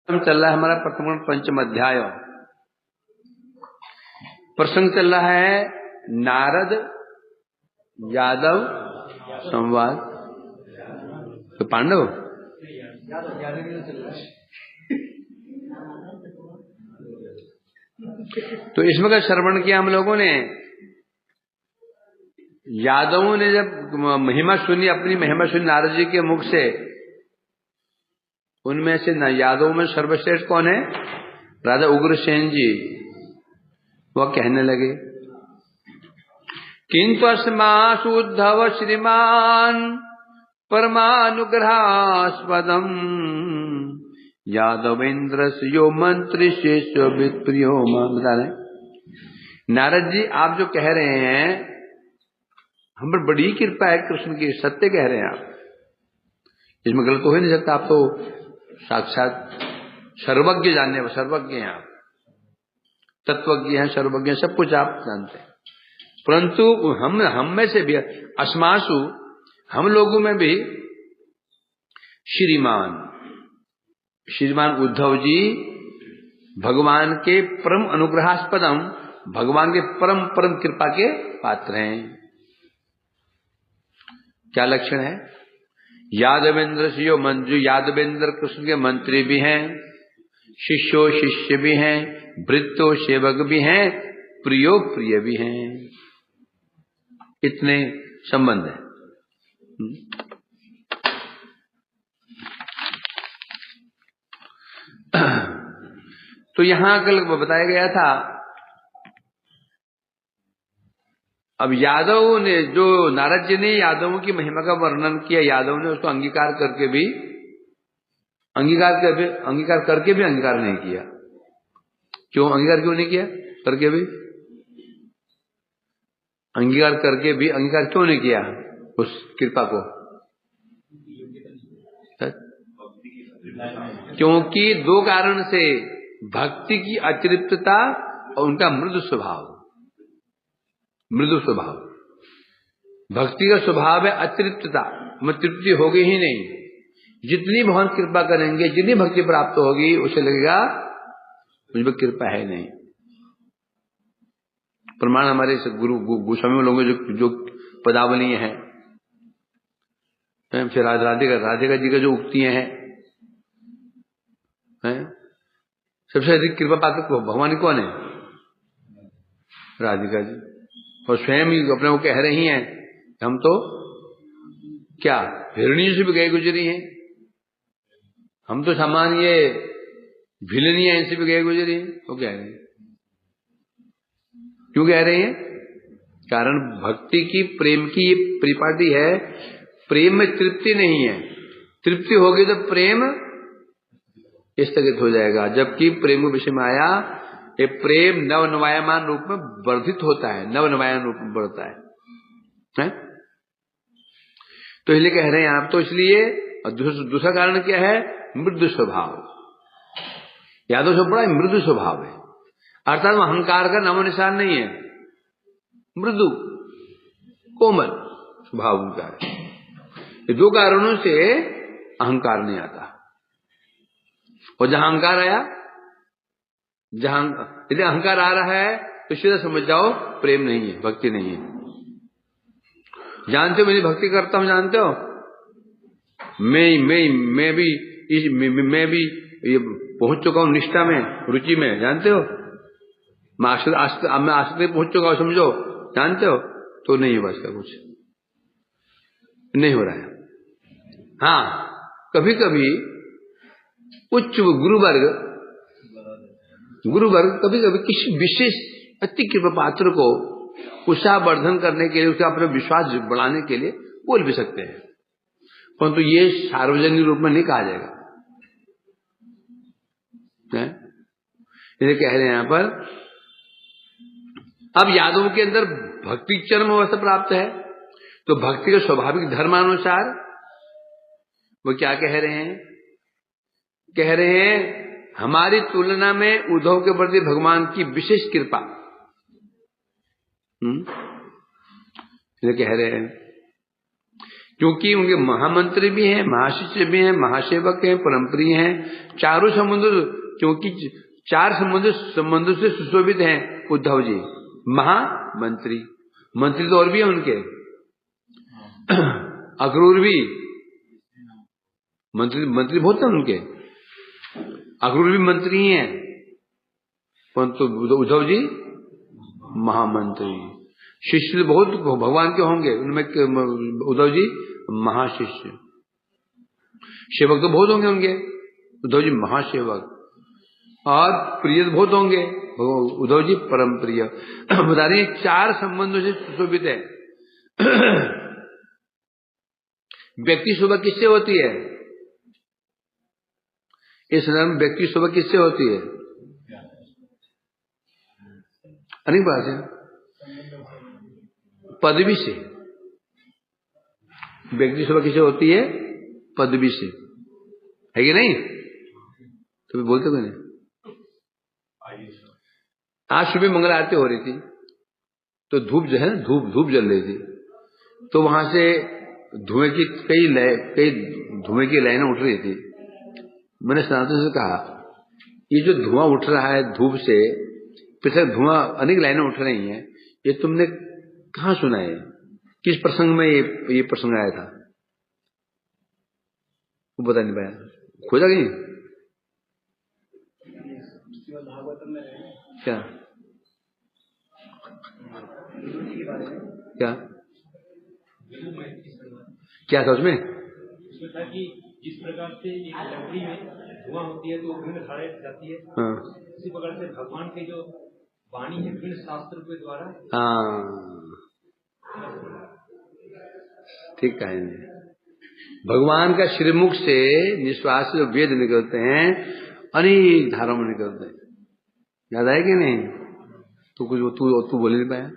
चल रहा है हमारा प्रथम पंचम अध्याय। प्रसंग चल रहा है नारद यादव संवाद। तो पांडव तो इसमें का श्रवण किया हम लोगों ने। यादवों ने जब महिमा सुनी, अपनी महिमा सुनी नारद जी के मुख से, उनमें से यादवों में सर्वश्रेष्ठ कौन है? राजा उग्रसेन जी। वह कहने लगे किंतु अस्मासु उद्धव श्रीमान परमानुग्रहास्पदम यादवेंद्र यो मंत्री शेष प्रियो। बता रहे नारद जी, आप जो कह रहे हैं हम पर बड़ी कृपा है कृष्ण की, सत्य कह रहे हैं आप, इसमें गलत हो ही नहीं सकता। आप तो साक्षात सर्वज्ञ जानने वाले, सर्वज्ञ हैं आप, तत्वज्ञ हैं, सर्वज्ञ हैं, सब कुछ आप जानते हैं। परंतु हम में से भी अस्मासु, हम लोगों में भी श्रीमान उद्धव जी भगवान के परम अनुग्रहास्पदम, भगवान के परम परम कृपा के पात्र हैं। क्या लक्षण है? यादवेंद्र सियो मंजू, यादवेंद्र कृष्ण के मंत्री भी हैं, शिष्यो शिष्य भी हैं, भृत्यो सेवक भी हैं, प्रियो प्रिय भी हैं। इतने संबंध है। तो यहां कल बताया गया था, अब यादव ने, जो नारद जी ने यादवों की महिमा का वर्णन किया, यादव ने उसको अंगीकार करके भी अंगीकार नहीं किया। क्यों अंगीकार क्यों नहीं किया? करके भी अंगीकार करके भी अंगीकार क्यों नहीं किया उस कृपा को? क्योंकि दो कारण से, भक्ति की अतृप्तता और उनका मृदु स्वभाव। भक्ति का स्वभाव है अतृप्तता, में तृप्ति होगी ही नहीं। जितनी भगवान कृपा करेंगे, जितनी भक्ति प्राप्त होगी, उसे लगेगा मुझ पर कृपा है नहीं। प्रमाण हमारे गुरु गोस्वामी लोगों जो पदावली हैं, फिर राधिका जी का जो उक्तियां हैं, सबसे अधिक कृपा पात्र भगवान कौन है? राधिका जी। और स्वयं ही अपने को कह रही हैं, हम तो क्या हिरणी से भी गए गुजरी हैं, हम तो सामान्य भिलनी है, इनसे भी गए गुजरी हैं। वो कह रहे हैं, क्यों कह रहे हैं? कारण भक्ति की, प्रेम की ये परिपाटी है। प्रेम में तृप्ति नहीं है, तृप्ति होगी तो प्रेम स्थगित हो जाएगा। जबकि प्रेम विषय में आया, ये प्रेम नवनवायमान रूप में वर्धित होता है, नवनवायमान रूप में बढ़ता है? तो इसलिए कह रहे हैं आप। तो इसलिए दूसरा कारण क्या है? मृदु स्वभाव। यादव से बड़ा मृदु स्वभाव है, अर्थात अहंकार का नामो निशान नहीं है, मृदु कोमल स्वभाव उनका है। ये दो कारणों से अहंकार नहीं आता। और जहां अहंकार आया, यदि अहंकार आ रहा है तो सीधा समझ जाओ प्रेम नहीं है, भक्ति नहीं है। जानते हो मेरी भक्ति करता हूं, जानते हो मैं भी ये पहुंच चुका हूं निष्ठा में, रुचि में, जानते हो मैं आसक्ति पहुंच चुका हूं, समझो, जानते हो? तो नहीं हुआ, इसका कुछ नहीं हो रहा है। हाँ, कभी कभी उच्च गुरुवर्ग कभी कभी किसी विशेष अति कृपा पात्र को उत्साहवर्धन करने के लिए, उसका अपना विश्वास बढ़ाने के लिए बोल भी सकते हैं, परंतु ये सार्वजनिक रूप में नहीं कहा जाएगा। ये कह रहे हैं यहां पर। अब यादवों के अंदर भक्ति चरम अवस्था प्राप्त है, तो भक्ति के स्वाभाविक धर्मानुसार वो क्या कह रहे हैं? कह रहे हैं हमारी तुलना में उद्धव के प्रति भगवान की विशेष कृपा। ये कह रहे हैं क्योंकि उनके महामंत्री भी हैं, महाशिष्य भी हैं, महासेवक हैं, परमप्रिय हैं, चारों समुद्र, क्योंकि 4 समुद्र से सुशोभित हैं उद्धव जी। महामंत्री, मंत्री तो और भी है उनके, अक्रूर भी मंत्री बहुत है उनके, अक्रूर भी मंत्री ही हैं, परंतु उद्धव जी महामंत्री। शिष्य बहुत भगवान के होंगे, उनमें उद्धव जी महाशिष्य, सेवक तो बहुत होंगे उनके, उद्धव जी महासेवक, और प्रिय बहुत होंगे, उद्धव जी परम प्रिय। बता रहे 4 संबंधों से सुशोभित है। व्यक्ति शोभा किससे होती है? इस संदर्भ में व्यक्ति शोभा किससे होती है? अनेक बात है, पदवी से। व्यक्ति शोभा किससे होती है? पदवी से, है कि नहीं? तो बोलते हो नहीं? आज सुबह मंगल आरती हो रही थी, तो धूप जो है ना, धूप जल रही थी, तो वहां से धुएं की कई धुएं की लाइनें उठ रही थी। मैंने सनातन से कहा, ये जो धुआं उठ रहा है धूप से, पिछले धुआं अनेक लाइनें उठ रही हैं, ये तुमने कहाँ सुना है? किस प्रसंग में ये प्रसंग आया था? वो बता नहीं पाया, खोजा कहीं? क्या क्या क्या था उसमें? था कि जिस प्रकार से एक लकड़ी में धुआं होती है तो विभिन्न धाराएं जाती है, उसी प्रकार से भगवान के जो वाणी है विभिन्न शास्त्र के द्वारा। ठीक है, भगवान का श्रीमुख से निश्वास जो वेद निकलते हैं अनेक धाराओं में निकलते हैं। याद आया कि नहीं? तो कुछ तू बोल नहीं पाया,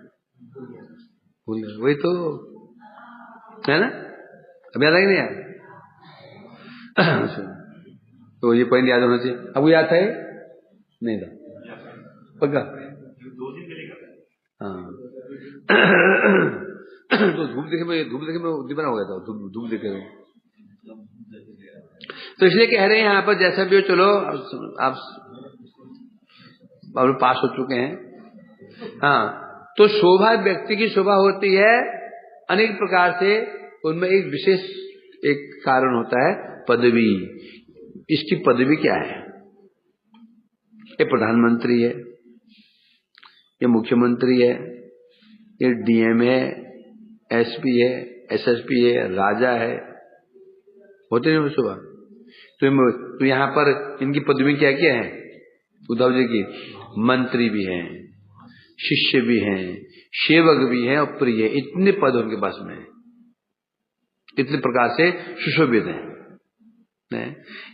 भूल गया, वही तो है ना। अब याद आया कि नहीं यार? तो ये पॉइंट याद होना चाहिए। अब वो याद था? नहीं था पक्का? 2 दिन के लिए। हाँ। तो धूप देखे मैं दीवाना हो गया था, धूप देखे में। तो इसलिए कह रहे हैं यहाँ पर जैसा भी हो, चलो आप पास हो चुके हैं। हाँ, तो शोभा व्यक्ति की शोभा होती है अनेक प्रकार से, उनमें एक विशेष एक कारण होता है पदवी। इसकी पदवी क्या है? ये प्रधानमंत्री है, ये मुख्यमंत्री है, ये डीएम है, एसपी है, एसएसपी है, राजा है, होते हैं शोभा। तो यहाँ पर इनकी पदवी क्या क्या है? उद्धव जी की मंत्री भी हैं, शिष्य भी हैं, सेवक भी हैं और प्रिय, इतने पद उनके पास में, इतने प्रकार से सुशोभित हैं।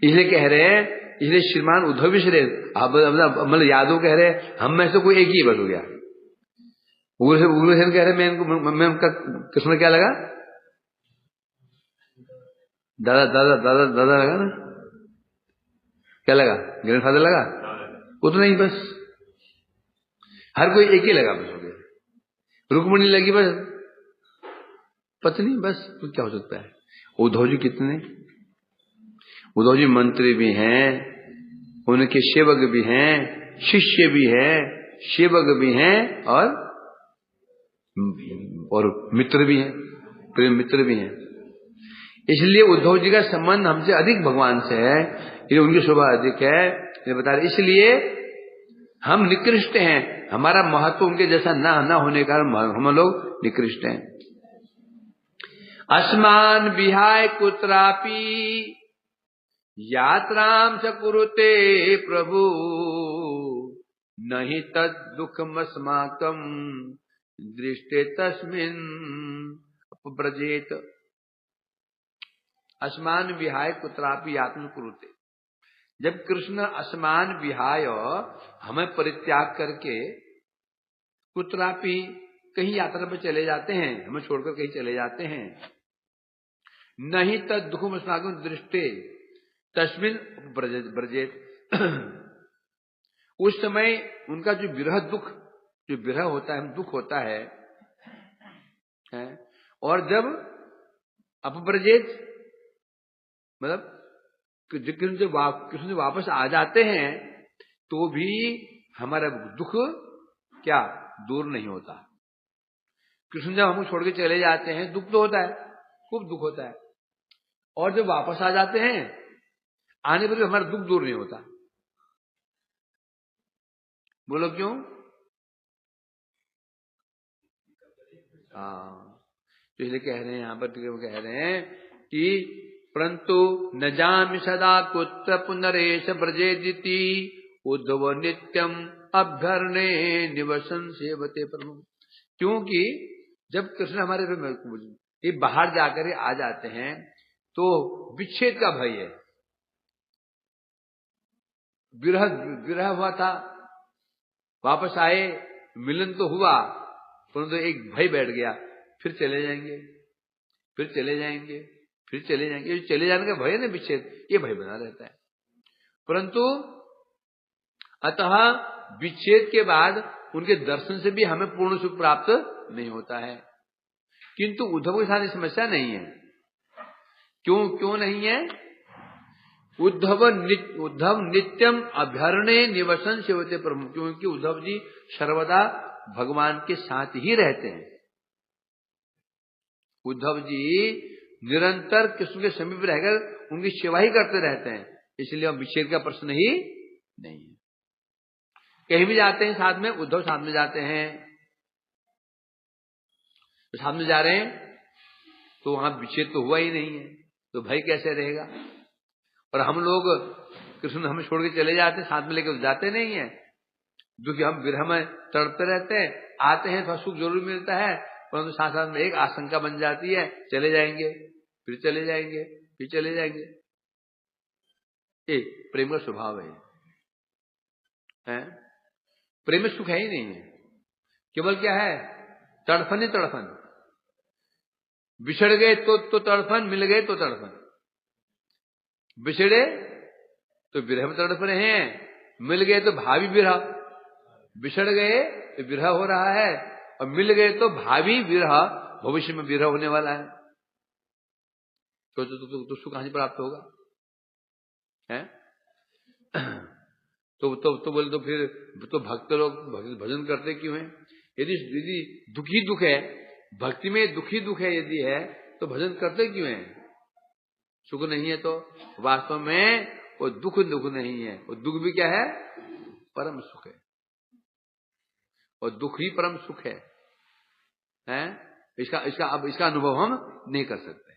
इसलिए कह रहे हैं, इसलिए श्रीमान उद्धव भी श्रेय, मतलब यादव कह रहे हैं हम में से कोई एक ही बस हो गया। उग्रसेन कह रहे मैं उनका कृष्ण क्या लगा? दादा लगा ना? क्या लगा? ग्रैंडफादर लगा? उतना ही बस, हर कोई एक ही लगा बस हो गया। रुक्मणी लगी बस पत्नी, बस तो क्या हो सकता है? उद्धव जी कितने? उद्धव जी मंत्री भी हैं, उनके सेवक भी हैं, शिष्य भी हैं, सेवक भी हैं और मित्र भी हैं, प्रेम मित्र भी हैं। इसलिए उद्धव जी का संबंध हमसे अधिक भगवान से है, इसलिए उनकी शोभा अधिक है। ये बता रहे इसलिए हम निकृष्ट हैं, हमारा महत्व उनके जैसा ना होने का हम लोग निकृष्ट हैं। अस्मान विहाय कुत्रापि यात्राम च कुरुते प्रभु, नहीं तद दुखमस्माकं दृष्टे तस्मिन् अपव्रजेत। अस्मान विहाय कुत्रापि यात्रा कुरुते, जब कृष्ण अस्मान विहाय हमें परित्याग करके कुत्रापि कहीं यात्रा पर चले जाते हैं, हमें छोड़कर कहीं चले जाते हैं, नहीं तद दुखम अस्माकं दृष्टे तस्मिन् ब्रजेत, उस समय उनका जो विरह दुख, जो विरह होता है, दुख होता है, और जब अपव्रजेत मतलब कृष्ण से वापस आ जाते हैं तो भी हमारा दुख क्या दूर नहीं होता। कृष्ण जब हमको छोड़ के चले जाते हैं दुख तो होता है, खूब दुख होता है, और जब वापस आ जाते हैं आने पर भी हमारा दुख दूर नहीं होता। बोलो क्यों? तो इसलिए कह रहे हैं यहां पर कह रहे हैं कि परंतु न जामि सदा कुत्र पुनरेश ब्रजेदिति उद्धव नित्यम अभ्यरणे निवसन सेवते प्रभु। क्योंकि जब कृष्ण हमारे ये बाहर जाकर आ जाते हैं तो विच्छेद का भय है। विरह हुआ था, वापस आए, मिलन तो हुआ, परंतु एक भय बैठ गया, फिर चले जाएंगे, फिर चले जाएंगे, फिर चले जाएंगे। चले जाने का भय है ना, विच्छेद, ये भय बना रहता है। परंतु अतः विच्छेद के बाद उनके दर्शन से भी हमें पूर्ण सुख प्राप्त नहीं होता है। किंतु उद्धव के साथ समस्या नहीं है। क्यों नहीं है? उद्धव नित्यम अभ्यरणे निवसन सेवते प्रभु। क्योंकि उद्धव जी सर्वदा भगवान के साथ ही रहते हैं। उद्धव जी निरंतर कृष्ण के समीप रहकर उनकी सेवा ही करते रहते हैं, इसलिए अब विच्छेद का प्रश्न ही नहीं है। कहीं भी जाते हैं साथ में, उद्धव साथ में जाते हैं, तो साथ में जा रहे हैं तो वहां विच्छेद तो हुआ ही नहीं है, तो भय कैसे रहेगा? और हम लोग कृष्ण हमें छोड़ के चले जाते हैं, साथ में लेकर जाते नहीं है, जो कि हम विरह में तड़पते रहते हैं। आते हैं तो सुख जरूर मिलता है, परंतु साथ साथ में एक आशंका बन जाती है, चले जाएंगे, फिर चले जाएंगे, फिर चले जाएंगे। ये प्रेम का स्वभाव है? प्रेम में सुख है ही नहीं है, केवल क्या है? तड़फन ही तड़फन। बिछड़ गए तो तड़फन, मिल गए तो तड़फन। बिछड़े तो विरह में तड़प रहे हैं, मिल गए तो भावी विरह। बिछड़ गए तो विरह हो रहा है, और मिल गए तो भावी विरह, भविष्य में विरह होने वाला है। तो सुख कहां से प्राप्त होगा? है? तो बोले तो फिर तो भक्त लोग भजन करते क्यों हैं? यदि दुखी दुख है, भक्ति में दुखी दुख है यदि है, तो भजन करते क्यों हैं? सुख नहीं है तो वास्तव में वो दुख नहीं है, वो दुख भी क्या है? परम सुख है, और दुख ही परम सुख है। इसका अनुभव हम नहीं कर सकते।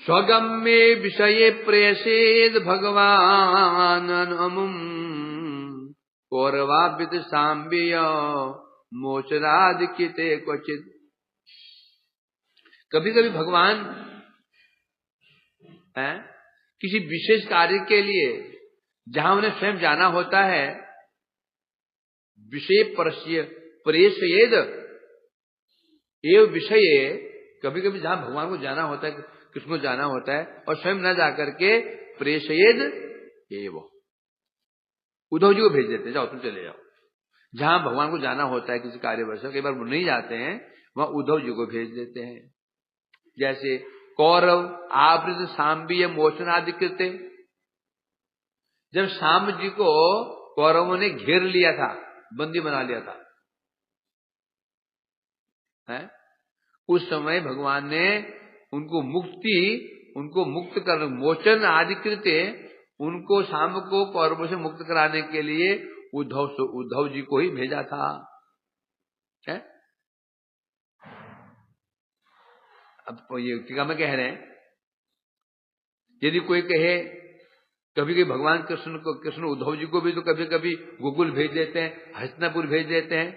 स्वगम्ये विषये प्रेषेद भगवान अमुम कौरवाविद सांबिय मोचराद किते क्वचित। कभी कभी भगवान किसी विशेष कार्य के लिए जहां उन्हें स्वयं जाना होता है, विषय प्रेषयेद एवं विषय, कभी कभी जहां भगवान को जाना होता है, कृष्ण को जाना होता है, और स्वयं न जाकर के प्रेषयेद एवं उद्धव जी को भेज देते हैं, जाओ तुम चले जाओ। जहां भगवान को जाना होता है किसी कार्यवश, कई बार वो नहीं जाते हैं, वहां उद्धव जी को भेज देते हैं। जैसे कौरव आवृत सांबीय मोचन आदि कृत्य, जब सांब जी को कौरवों ने घेर लिया था, बंदी बना लिया था, उस समय भगवान ने उनको मुक्त कर, मोचन आदि कृत्य, उनको सांब को कौरवों से मुक्त कराने के लिए उद्धव जी को ही भेजा था। अब ये टीका में कह रहे हैं, यदि कोई कहे कभी कभी भगवान कृष्ण उद्धव जी को भी तो कभी कभी गोकुल भेज देते हैं, हस्तिनापुर भेज देते हैं,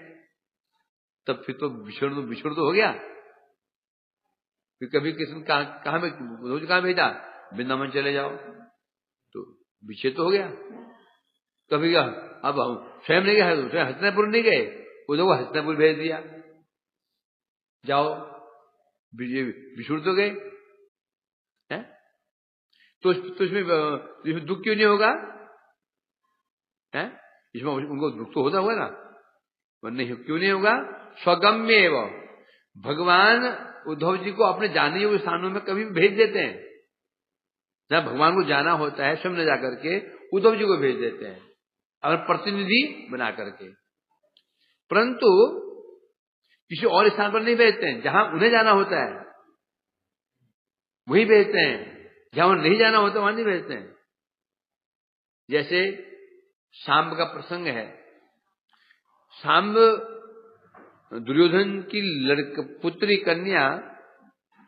तब फिर तो बिछड़ तो हो गया। फिर कभी कृष्ण कहां में उद्धव जी कहां भेजा? वृंदावन चले जाओ, तो विच्छेद तो हो गया। कभी अब हम स्वयं नहीं गए, हस्तिनापुर नहीं गए, उद्धव को हस्तिनापुर भेज दिया, जाओ, बिछुड़ तो गए। तो इसमें दुख क्यों नहीं होगा? इसमें उनको दुख तो होता होगा ना, नहीं क्यों नहीं होगा? स्वगम्य एवं, भगवान उद्धव जी को अपने जाने योग्य स्थानों में कभी भी भेज देते हैं। जब भगवान को जाना होता है स्वयं जाकर के उद्धव जी को भेज देते हैं और प्रतिनिधि बना करके, परंतु किसी और स्थान पर नहीं भेजते हैं। जहां उन्हें जाना होता है वहीं भेजते हैं, जहां उन्हें नहीं जाना होता वहां नहीं भेजते हैं। जैसे सांब का प्रसंग है। सांब दुर्योधन की पुत्री कन्या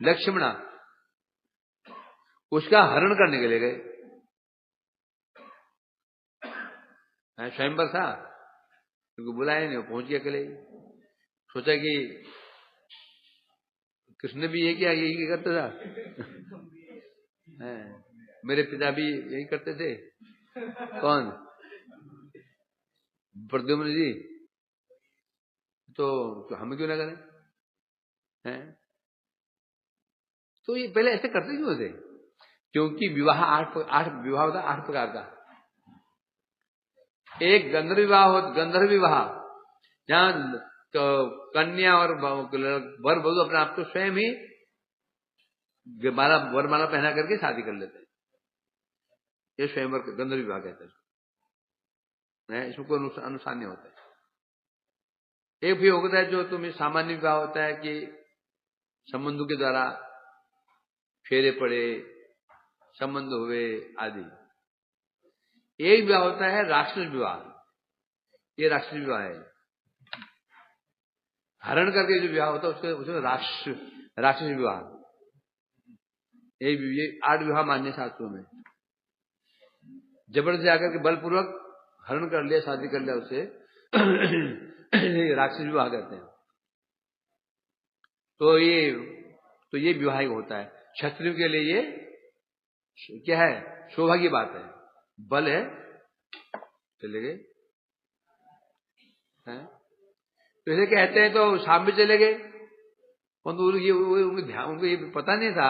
लक्ष्मणा, उसका हरण करने के लिए गए। स्वयंवर था, उनको बुलाया नहीं, वो पहुंच गया अकेले। सोचा कि कृष्ण भी यही करता था, मेरे पिता भी यही करते थे। कौन? प्रद्युम्न जी। तो हम क्यों ना करें? हैं? तो ये पहले ऐसे करते क्यों थे? क्योंकि विवाह आठ विवाह होता, 8 प्रकार का। एक गंधर्व विवाह, जहां तो कन्या और वर वधू अपने आप को स्वयं ही वरमाला पहना करके शादी कर लेते हैं। ये स्वयंवर गंधर्व विवाह कहते हैं। इसमें कोई अनुसार नहीं होता है। एक भी होता है जो तुम्हें सामान्य विवाह होता है कि संबंधों के द्वारा फेरे पड़े, संबंध हुए आदि। एक विवाह होता है राक्षस विवाह। ये राक्षस विवाह है। हरण करके जो विवाह होता है उसमें राक्षस विवाह। ये 8 विवाह मान्य शास्त्रों में। जबरदस्ती आकर के बलपूर्वक हरण कर लिया, शादी कर लिया उससे, राक्षस विवाह कहते हैं। तो ये विवाहिक होता है। क्षत्रिय के लिए ये क्या है? शोभा की बात है, बल है। चले गए हैं तो इसे कहते हैं। तो शाम में चले गए, उनको ये पता नहीं था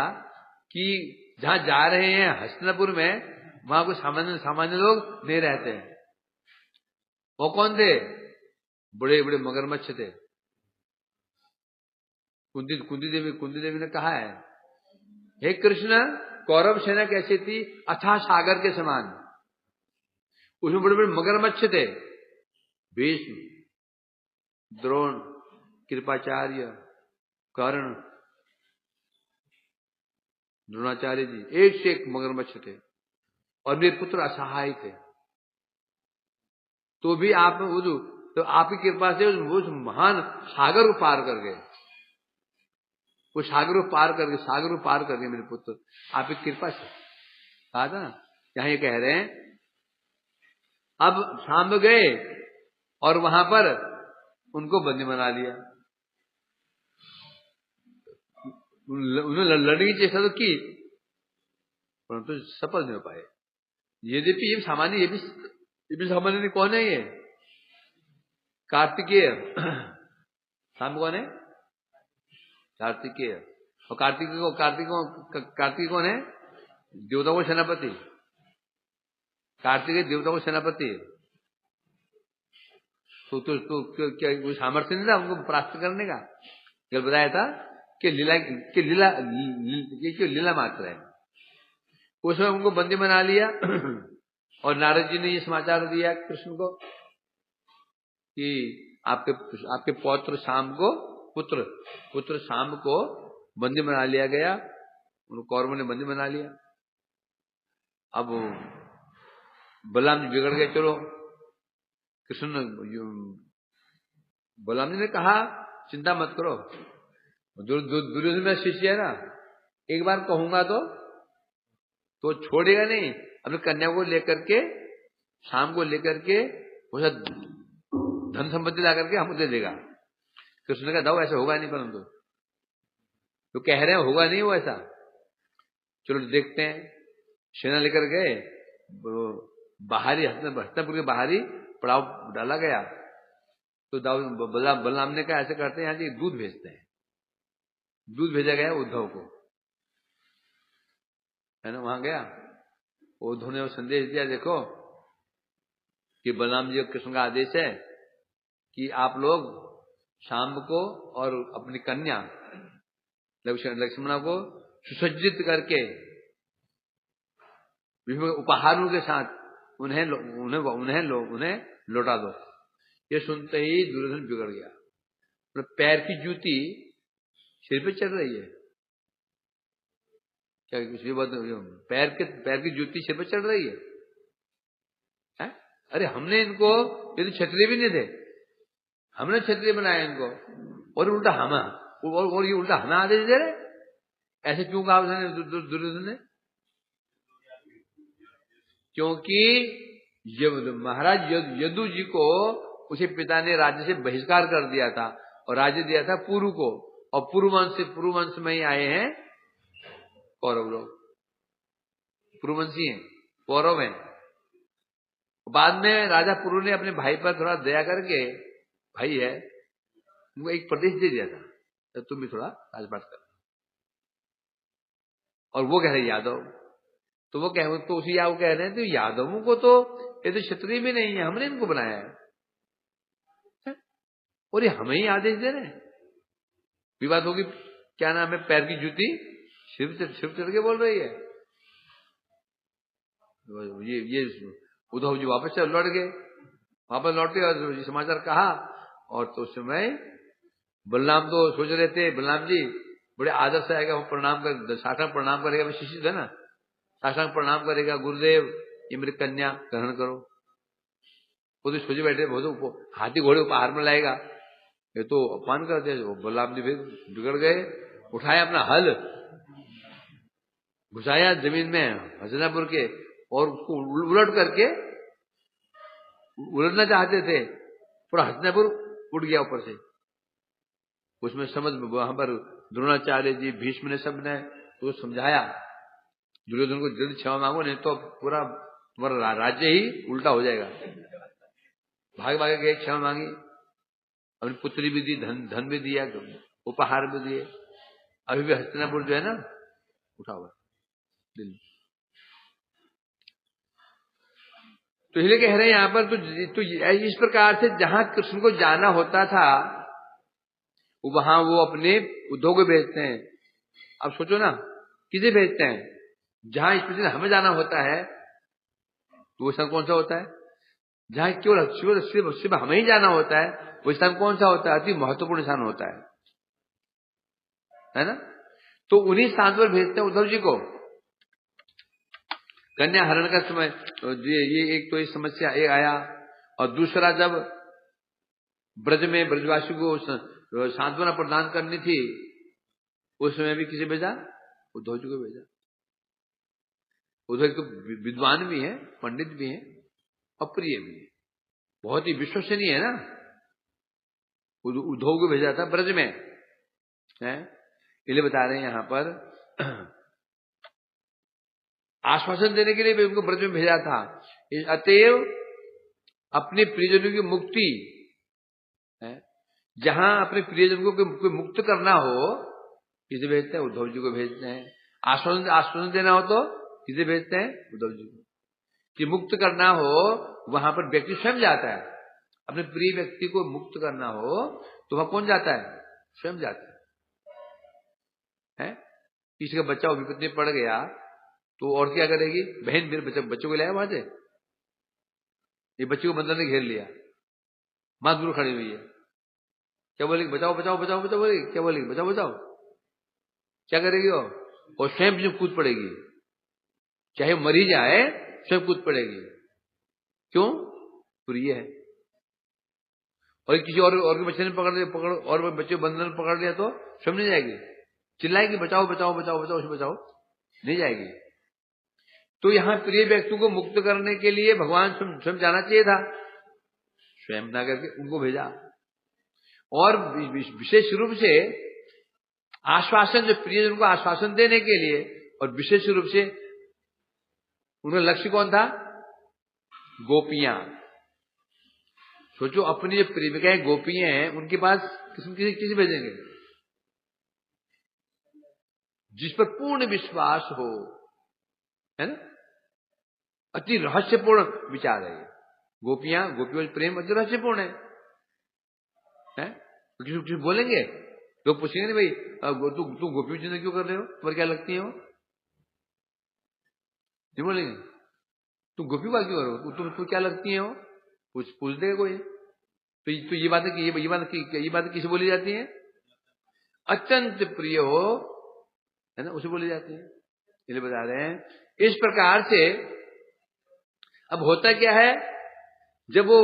कि जहां जा रहे हैं हस्तिनापुर में, वहां कोई सामान्य लोग नहीं रहते हैं। वो कौन थे? बड़े बड़े मगरमच्छ थे। कुंती देवी ने कहा है, हे कृष्ण, कौरव सेना कैसी थी? अथाह सागर के समान। उसमें बड़े बड़े मगरमच्छ थे। भीष्म, द्रोण, कृपाचार्य, कर्ण, द्रोणाचार्य जी, एक से एक मगरमच्छ थे। और मेरे पुत्र असहाय थे। तो भी आप तो आपकी कृपा से उस महान सागर को पार कर गए। वो सागर को पार कर गए मेरे पुत्र, आपकी कृपा से। कहा था ना, यहां ये कह रहे हैं। अब शाम गए और वहां पर उनको बंदी बना लिया। उन्होंने लड़ने की चेष्टा तो की, परंतु सफल नहीं हो पाए। यद्यपि ये भी सामान्य नहीं। कौन है ये? कार्तिकेय। शाम कौन है? कार्तिकेय। और कार्तिक कौन है? देवताओं को सेनापति। कार्तिकेय देवताओं को सेनापति। तो क्या कोई सामर्थ्य नहीं था उनको प्राप्त करने का? जब बताया था कि लीला मात्र है। उसमें उनको बंदी बना लिया। और नारद जी ने ये समाचार दिया कृष्ण को कि आपके पुत्र शाम को बंदी बना लिया गया। उन कौरवों ने बंदी बना लिया। अब बलराम जी बिगड़ गए। चलो, कृष्ण बलराम जी ने कहा, चिंता मत करो, दुर्योधन में शिष्य है ना, एक बार कहूंगा तो छोड़ेगा नहीं। अपनी कन्या को लेकर के, शाम को लेकर के, वो धन संपत्ति ला करके हमको दे देगा। कृष्ण ने कहा, दाऊ ऐसा होगा नहीं, परंतु तो कह रहे हैं होगा नहीं वो ऐसा। चलो देखते हैं। सेना लेकर गए, बाहरी हस्तिनापुर के बाहरी पड़ाव डाला गया। तो बलराम ने कहा, ऐसे करते हैं, यहाँ से दूध भेजते हैं। दूध भेजा गया उद्धव को, है ना। वहां गया, उद्धव ने वो संदेश दिया, देखो कि बलराम जी कृष्ण का आदेश है कि आप लोग शाम को और अपनी कन्या लक्ष्मणा को सुसज्जित करके उपहारों के साथ उन्हें लौटा दो। ये सुनते ही दुर्योधन बिगड़ गया। मतलब पैर की जूती सिर पे चढ़ रही है क्या? कुछ भी बात पैर की जूती सिर पे चढ़ रही है? अरे हमने इनको, ये तो क्षत्रिय भी नहीं थे, हमने क्षत्रिय बनाया इनको, और उल्टा और ये उल्टा हमें आदेश दे रहे। ऐसे क्यों कहा उसने दुर्योधन ने? क्योंकि महाराज यदु जी को उसे पिता ने राज्य से बहिष्कार कर दिया था और राज्य दिया था पुरु को, और पुरु वंश में ही आए हैं कौरव लोग, पुरुवंशी हैं, कौरव हैं। बाद में राजा पुरु ने अपने भाई पर थोड़ा दया करके, भाई है, उनको एक प्रदेश दे दिया था, तो तुम भी थोड़ा राजपाट कर। और वो कह रहे यादव, तो वो कह, तो उसी वो कह रहे हैं तो यादवों को तो ये तो क्षत्रिय भी नहीं है, हमने इनको बनाया है, और ये हमें ही आदेश दे रहे हैं। विवाद होगी, क्या नाम है, पैर की जूती शिव चढ़ के बोल रही है। ये उद्धव जी वापस लौट गए, वापस लौटे और समाचार कहा, और तो उस समय बलराम तो सोच रहे थे, बलराम जी बड़े आदर से आएगा, वो प्रणाम कर, साष्टांग प्रणाम करेगा, वो शिष्य है ना, साष्टांग प्रणाम करेगा, गुरुदेव ये मेरी कन्या ग्रहण करो। वो तो सोचे बैठे, वो तो हाथी घोड़े उपहार में लाएगा, ये तो अपमान करते हैं। बलराम जी फिर बिगड़ गए, उठाया अपना हल, घुसाया जमीन में हसनापुर के, और उसको उलट करके उलटना चाहते थे, पूरा हसनापुर उड़ गया ऊपर से। उसमें समझ वहां पर द्रोणाचार्य जी, भीष्म ने, सब ने तो समझाया दुर्योधन को, जल्द क्षमा मांगो, नहीं तो पूरा तुम्हारा राज्य ही उल्टा हो जाएगा। भाग भाग के क्षमा मांगी, अपनी पुत्री भी दी, धन भी दिया, उपहार भी दिए। अभी भी हस्तिनापुर जो है ना उठा हुआ दिल्ली। तो इसलिए कह रहे हैं यहां पर, तो इस प्रकार से जहां कृष्ण को जाना होता था वहां वो अपने उद्धव को भेजते हैं। अब सोचो ना, किसे भेजते हैं? जहां स्पेशली हमें जाना होता है तो वो स्थान कौन सा होता है? जहां केवल सिर्फ हमें ही जाना होता है वो स्थान कौन सा होता है? अति महत्वपूर्ण स्थान होता है ना? तो उन्हीं स्थान पर भेजते हैं उद्धव जी को। कन्या हरण का समय ये एक तो ये समस्या एक आया, और दूसरा जब ब्रज में ब्रजवासी को सांत्वना प्रदान करनी थी उस समय भी किसे भेजा? उद्धव जी को भेजा। उद्धव तो विद्वान भी है, पंडित भी है, अप्रिय भी है, बहुत ही विश्वसनीय है ना। उद्धव को भेजा था ब्रज में, है इसलिए बता रहे हैं यहां पर आश्वासन देने के लिए भी उनको ब्रज में भेजा था। अतएव अपने प्रियजनों की मुक्ति है, जहां अपने प्रियजनों को मुक्त करना हो किसे भेजते हैं? उद्धव जी को भेजते हैं। आश्वासन देना हो तो किसे भेजते हैं? उद्धव जी को। कि मुक्त करना हो वहां पर व्यक्ति स्वयं जाता है। अपने प्रिय व्यक्ति को मुक्त करना हो तो वहां कौन जाता है? स्वयं जाता है। किसी का बच्चा विपत्ति में पड़ गया तो और क्या करेगी? बहन मेरे बच्चों को लाया वहां से, ये बच्चे को बंदर ने घेर लिया, मां दूर खड़ी हुई है, क्या बोलेगी? बचाओ बचाओ बचाओ बचाओ बोलेगी, क्या बोलेगी? बचाओ बचाओ। क्या करेगी वो? और स्वयं जो कूद पड़ेगी, चाहे मरी जाए स्वयं कूद पड़ेगी। क्यों? प्रिय है। और किसी और के बच्चे ने पकड़ और बच्चे बंदर ने पकड़ लिया तो स्वयं नहीं जाएगी, चिल्लाएगी बचाओ बचाओ बचाओ बचाओ, उसे बचाओ, नहीं जाएगी। तो यहां प्रिय व्यक्ति को मुक्त करने के लिए भगवान स्वयं जाना चाहिए था, स्वयं ना करके उनको भेजा। और विशेष रूप से आश्वासन, जो प्रियजन को आश्वासन देने के लिए, और विशेष रूप से उनका लक्ष्य कौन था? गोपियां। सोचो, अपनी जो प्रेमिकाएं गोपियां हैं उनके पास किसी भेजेंगे? जिस पर पूर्ण विश्वास हो, है ना। अति रहस्यपूर्ण विचार है। गोपियों प्रेम अति रहस्यपूर्ण है? तो किसी बोलेंगे लोग पूछेंगे नहीं भाई तू गोपी चिंतन क्यों कर रहे हो, तुम्हारी क्या लगती है वो, नहीं बोलेंगे तुम गोपी बात क्यों करो, तुम क्या लगती है वो, पूछ देगा कोई। तो ये बात किसे बोली जाती है, अत्यंत प्रिय हो, है ना, उसे बोली जाती है। इसलिए बता रहे हैं इस प्रकार से। अब होता क्या है, जब वो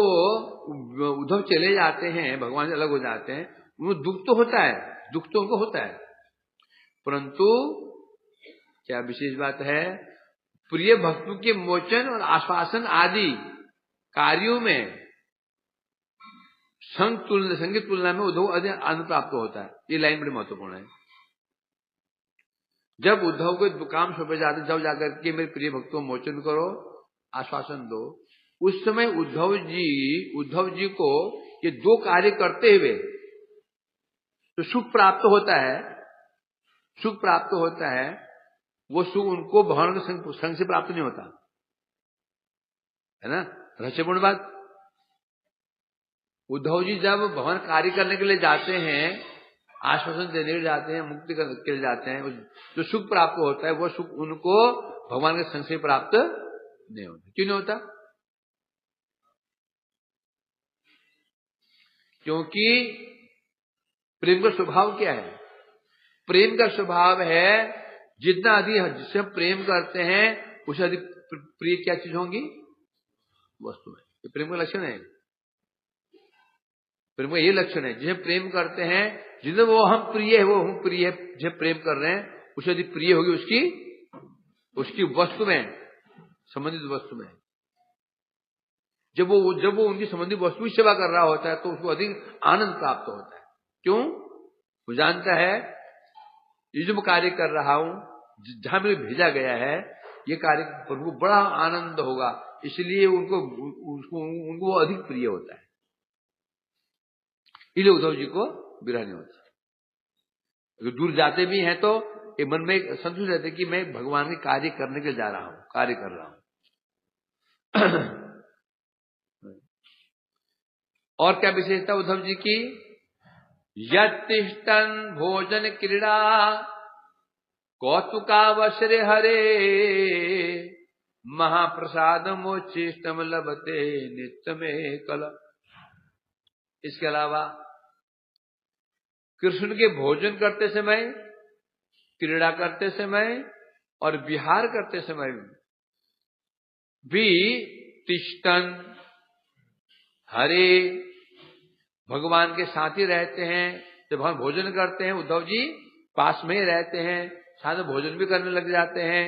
उद्धव चले जाते हैं, भगवान से अलग हो जाते हैं, उनको दुख तो होता है, दुख तो उनको होता है, परंतु क्या विशेष बात है, प्रिय भक्तों के मोचन और आश्वासन आदि कार्यों में संग की तुलना में उद्धव अधिक आनंद प्राप्त होता है। ये लाइन बड़ी महत्वपूर्ण है। जब उद्धव को काम सौंपे जाते, जब जाकर के मेरे प्रिय भक्तों मोचन करो, आश्वासन दो, उस समय उद्धव जी को ये दो कार्य करते हुए तो सुख प्राप्त होता है, सुख प्राप्त होता है। वो सुख उनको भगवान के संग से प्राप्त नहीं होता है ना, रहस्यपूर्ण बात। उद्धव जी जब भगवान कार्य करने के लिए जाते हैं, आश्वासन देने के लिए जाते हैं, मुक्ति के लिए जाते हैं, जो सुख प्राप्त होता है वो सुख उनको भगवान के संग से प्राप्त नहीं होता। क्यों नहीं होता, क्योंकि प्रेम का स्वभाव क्या है, प्रेम का स्वभाव है जितना अधिक जिससे हम प्रेम करते हैं उससे अधिक प्रिय क्या चीज होंगी, वस्तु है। ये प्रेम का लक्षण है, प्रेम का ये लक्षण है, जिसे प्रेम करते हैं, जिसे वो हम प्रिय है, वो हम प्रिय है, जिसे प्रेम कर रहे हैं उससे अधिक प्रिय होगी उसकी वस्तु में, संबंधित वस्तु में। जब वो उनकी संबंधित वस्तु की सेवा कर रहा होता है तो उसको अधिक आनंद प्राप्त होता है। क्यों, वो जानता है ये जो मैं कार्य कर रहा हूं, जहां मुझे भेजा गया है, ये कार्य प्रभु को बड़ा आनंद होगा, इसलिए उनको वो अधिक प्रिय होता है। इसलिए उद्धव जी को विरह नहीं होता। अगर दूर जाते भी हैं तो एक मन में संतुष्ट रहते कि मैं भगवान के कार्य करने के लिए जा रहा हूं, कार्य कर रहा हूं। और क्या विशेषता उद्धव जी की, यतिष्ठन भोजन क्रीड़ा कौतुकावसरे हरे महाप्रसाद मोचिष्टम लभते नित्य में कल। इसके अलावा कृष्ण के भोजन करते समय, क्रीड़ा करते समय और विहार करते समय भी तिष्ठन हरे, भगवान के साथ ही रहते हैं। जब भगवान भोजन करते हैं उद्धव जी पास में ही रहते हैं, साथ में भोजन भी करने लग जाते हैं।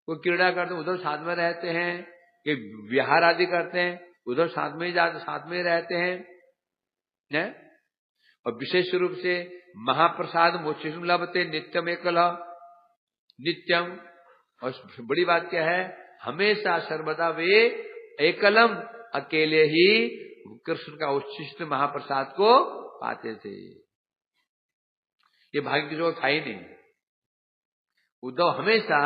कोई क्रीड़ा करते हैं उद्धव साथ में रहते हैं, कि विहार आदि करते हैं उद्धव साथ में ही जाते, साथ में ही रहते हैं। और विशेष रूप से महाप्रसाद मोक्षम लभते नित्यम एकल, नित्यम। और बड़ी बात क्या है, हमेशा सर्वदा वे एकलम, अकेले ही कृष्ण का उच्छिष्ट महाप्रसाद को पाते थे। ये भाग्य किसी को था ही नहीं। उद्धव हमेशा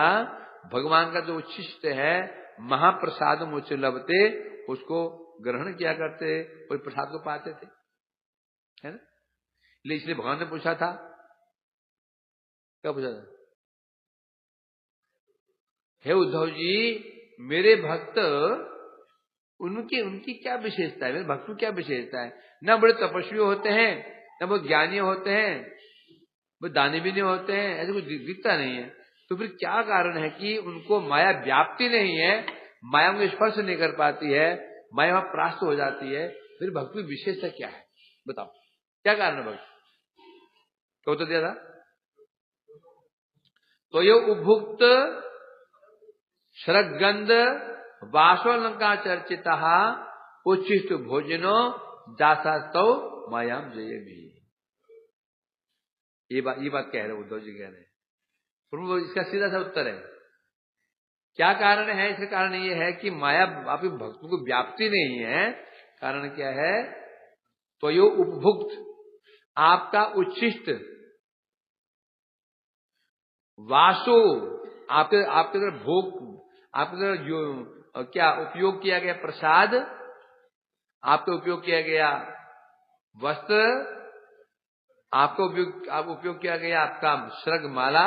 भगवान का जो उच्छिष्ट है महाप्रसाद मुझसे लभते, उसको ग्रहण किया करते, कोई प्रसाद को पाते थे, है ना। इसलिए भगवान ने पूछा था, क्या पूछा था, हे उद्धव जी मेरे भक्त उनकी क्या विशेषता है, मेरे भक्त की क्या विशेषता है। ना बड़े तपस्वी होते हैं, ना बहुत ज्ञानी होते हैं, वो दानी भी नहीं होते हैं, ऐसे कुछ दिखता नहीं है। तो फिर क्या कारण है कि उनको माया व्याप्ति नहीं है, माया उनको स्पर्श नहीं कर पाती है, माया वहां परास्त हो जाती है। फिर भक्त की विशेषता क्या है, बताओ क्या कारण है भक्त, क्या उत्तर दिया था। तो ये उपभुक्त शरगंध वासोलंका चर्चिता उच्छिष्ट भोजनो दासा तो मायाम जय भी। ये बात कह रहे उद्धव जी कह रहे हैं। प्रभु इसका सीधा सा उत्तर है, क्या कारण है। इसका कारण ये है कि माया आपके भक्तों को व्याप्ति नहीं है। कारण क्या है, तो यो उपभुक्त आपका उच्छिष्ट वासो, आपके तरफ भोग, आपके तरफ जो क्या उपयोग किया गया प्रसाद, आपका उपयोग किया गया वस्त्र आपको उपयोग किया गया आपका श्रग माला,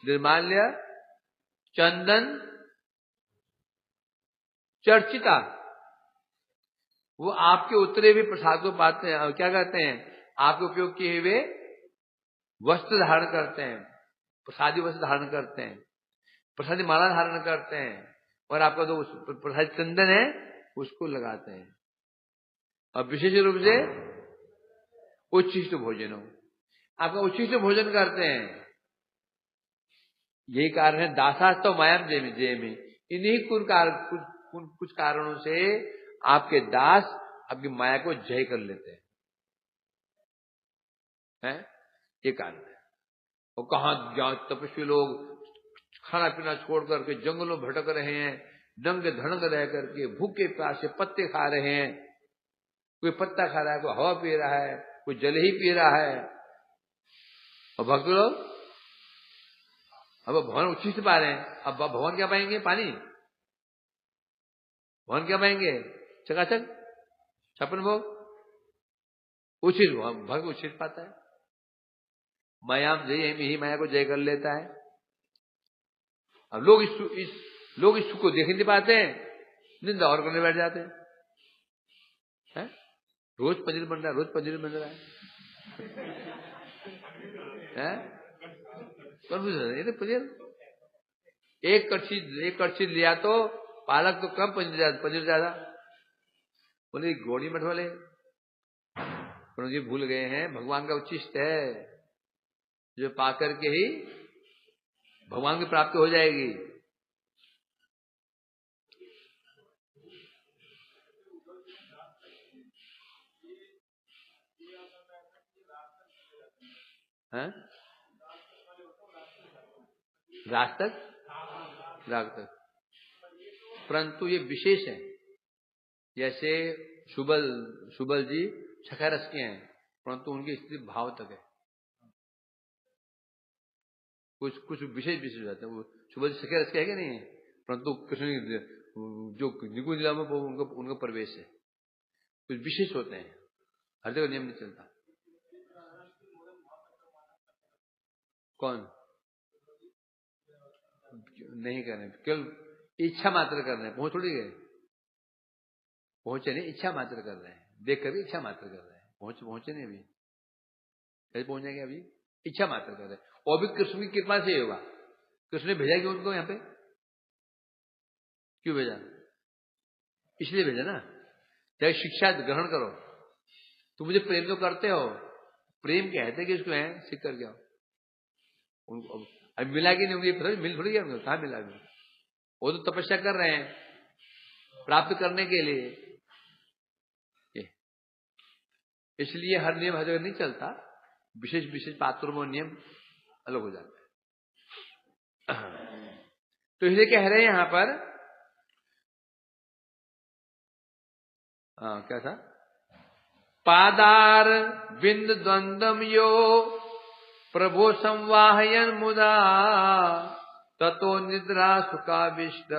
निर्माल्य, चंदन, चर्चिता, वो आपके उतरे हुए प्रसाद को पाते हैं, क्या करते हैं, आपके उपयोग किए हुए वस्त्र धारण करते हैं, प्रसादी वस्त्र धारण करते हैं, प्रसादी माला धारण करते हैं, और आपका जो प्रसादी चंदन है उसको लगाते हैं। और विशेष रूप से उच्छिष्ट भोजन हो, आपका उच्छिष्ट भोजन करते हैं। यही कारण है दासास्तव मायाम जयमी, इन्हीं कुछ कारणों से आपके दास आपकी माया को जय कर लेते हैं, ये कारण है। और कहां तपस्वी लोग खाना पीना छोड़ करके जंगलों भटक रहे हैं, नंगे धड़ंग रह करके भूखे प्यासे पत्ते खा रहे हैं, कोई पत्ता खा रहा है, कोई हवा पी रहा है, कोई जल ही पी रहा है। और भक्त लोग अब भवन उच्छिष्ट पा रहे हैं, अब भवन क्या पाएंगे, पानी, भवन क्या पाएंगे, चकाचक छप्पन भोग, उचित भक्त उचित पाता है। मायाम जय ही माया को जय कर लेता है। अब लोग इस सुख को देख नहीं पाते हैं, निंदा और करने बैठ जाते हैं। रोज पनीर बन रहा है, रोज पनीर बन रहा है, पनीर एक कड़छी लिया तो पालक तो कम, पनीर ज्यादा। बोले गौड़ी मठ वाले जी भूल गए हैं, भगवान का उच्छिष्ट है जो पाकर के ही भगवान की प्राप्ति हो जाएगी। राग तक, परंतु ये विशेष है। जैसे सुबल जी सखा रस के हैं, परंतु उनकी स्थिति भाव तक है। कुछ विशेष जाते हैं। वो सुबल जी सखा रस के है कि नहीं है, परंतु कृष्ण जो निगुण लीला में वो उनका प्रवेश है। कुछ विशेष होते हैं, हर जगह नियम नहीं चलता। कौन नहीं कर रहे, केवल इच्छा मात्र कर रहे हैं, पहुंच थोड़ी गए, पहुंचे नहीं, इच्छा मात्र कर रहे हैं, देख कर इच्छा मात्र कर रहे हैं, पहुंचे नहीं, अभी कैसे पहुंच जाएंगे, अभी इच्छा मात्र कर रहे हैं। और भी कृष्ण की कृपा से होगा। कृष्ण ने भेजा क्यों उनको यहाँ पे, क्यों भेजा, इसलिए भेजा ना, चाहे शिक्षा ग्रहण करो। तुम मुझे प्रेम तो करते हो, प्रेम कहते कि इसको है, सीख कर क्या उनको अब मिला कि नहीं, मिल थोड़ी गया उनको, कहाँ मिला, वो तो तपस्या कर रहे हैं प्राप्त करने के लिए। इसलिए हर नियम हर जगह नहीं चलता, विशेष पात्रों में नियम अलग हो जाता है। तो इसलिए कह रहे हैं यहां पर, क्या था, पादार बिंद द्वंद्वम यो प्रभो संवाहयन मुदा ततो निद्रा सुखाविष्ट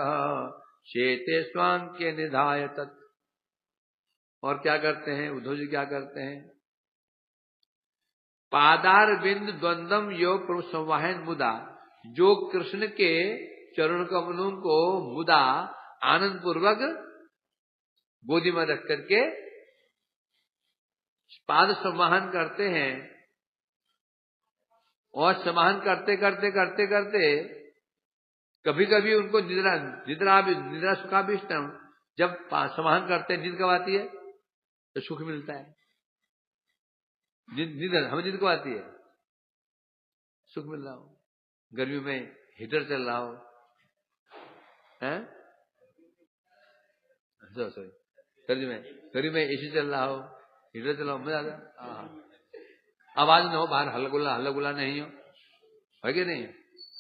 शेते स्वांग के निधाय तत्। और क्या करते हैं उद्धव जी, क्या करते हैं, पादार बिंद द्वंद्वम यो प्रभु संवाहन मुदा, जो कृष्ण के चरण कमलों को मुदा आनंद पूर्वक गोदी में रख करके पाद संवाहन करते हैं। और संवाहन करते करते करते करते कभी कभी उनको निद्रा सुखाभिष्टम, जब संवाहन करते हैं नींद कब आती है, तो सुख मिलता है। हमें नींद कब आती है, सुख मिल रहा हो, गर्मी में हीटर चल रहा हो, गर्मी में एसी चल रहा हो, हीटर चल रहा हो, मजा आता है। आवाज ना हो, बाहर हल्ला गुल्ला नहीं हो, है कि नहीं,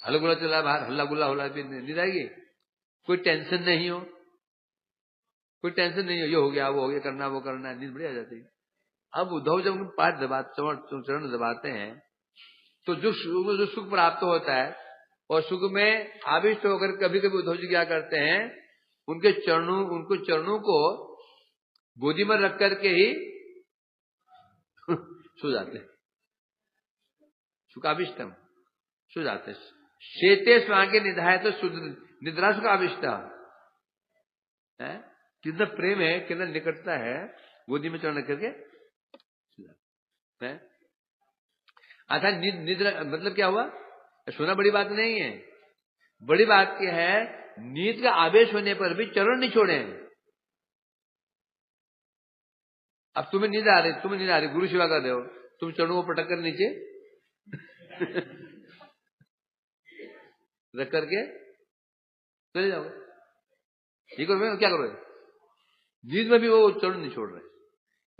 हल्ला गुल्ला चल रहा है बाहर, हल्ला गुल्ला होला, नींद आएगी। कोई टेंशन नहीं हो, ये हो गया वो हो गया, करना वो करना, नींद बड़ी आ जाती है। अब उद्धव जब पाठ चरण दबाते हैं तो जो सुख प्राप्त होता है, और सुख में आविष्ट होकर कभी कभी उद्धव जी क्या करते हैं, उनके चरणों को गोदी में रख करके ही सो जाते हैं। सुखाविष्टम, सो जाते। शेते स्वांगे निधाय तो निद्रा सुखाविष्टा है। कितना प्रेम है, कितना निकटता है, गोदी में चढ़ने करके है। अच्छा निद्रा मतलब क्या हुआ? सोना बड़ी बात नहीं है, बड़ी बात क्या है, नींद का आवेश होने पर भी चरण नहीं छोड़े। अब तुम्हें नींद आ रही, गुरु सेवा कर रहे हो, तुम चरणों को पटक कर नीचे रख करके चले जाओ। ये करो, क्या करो? नींद में भी वो चरण नहीं छोड़ रहे।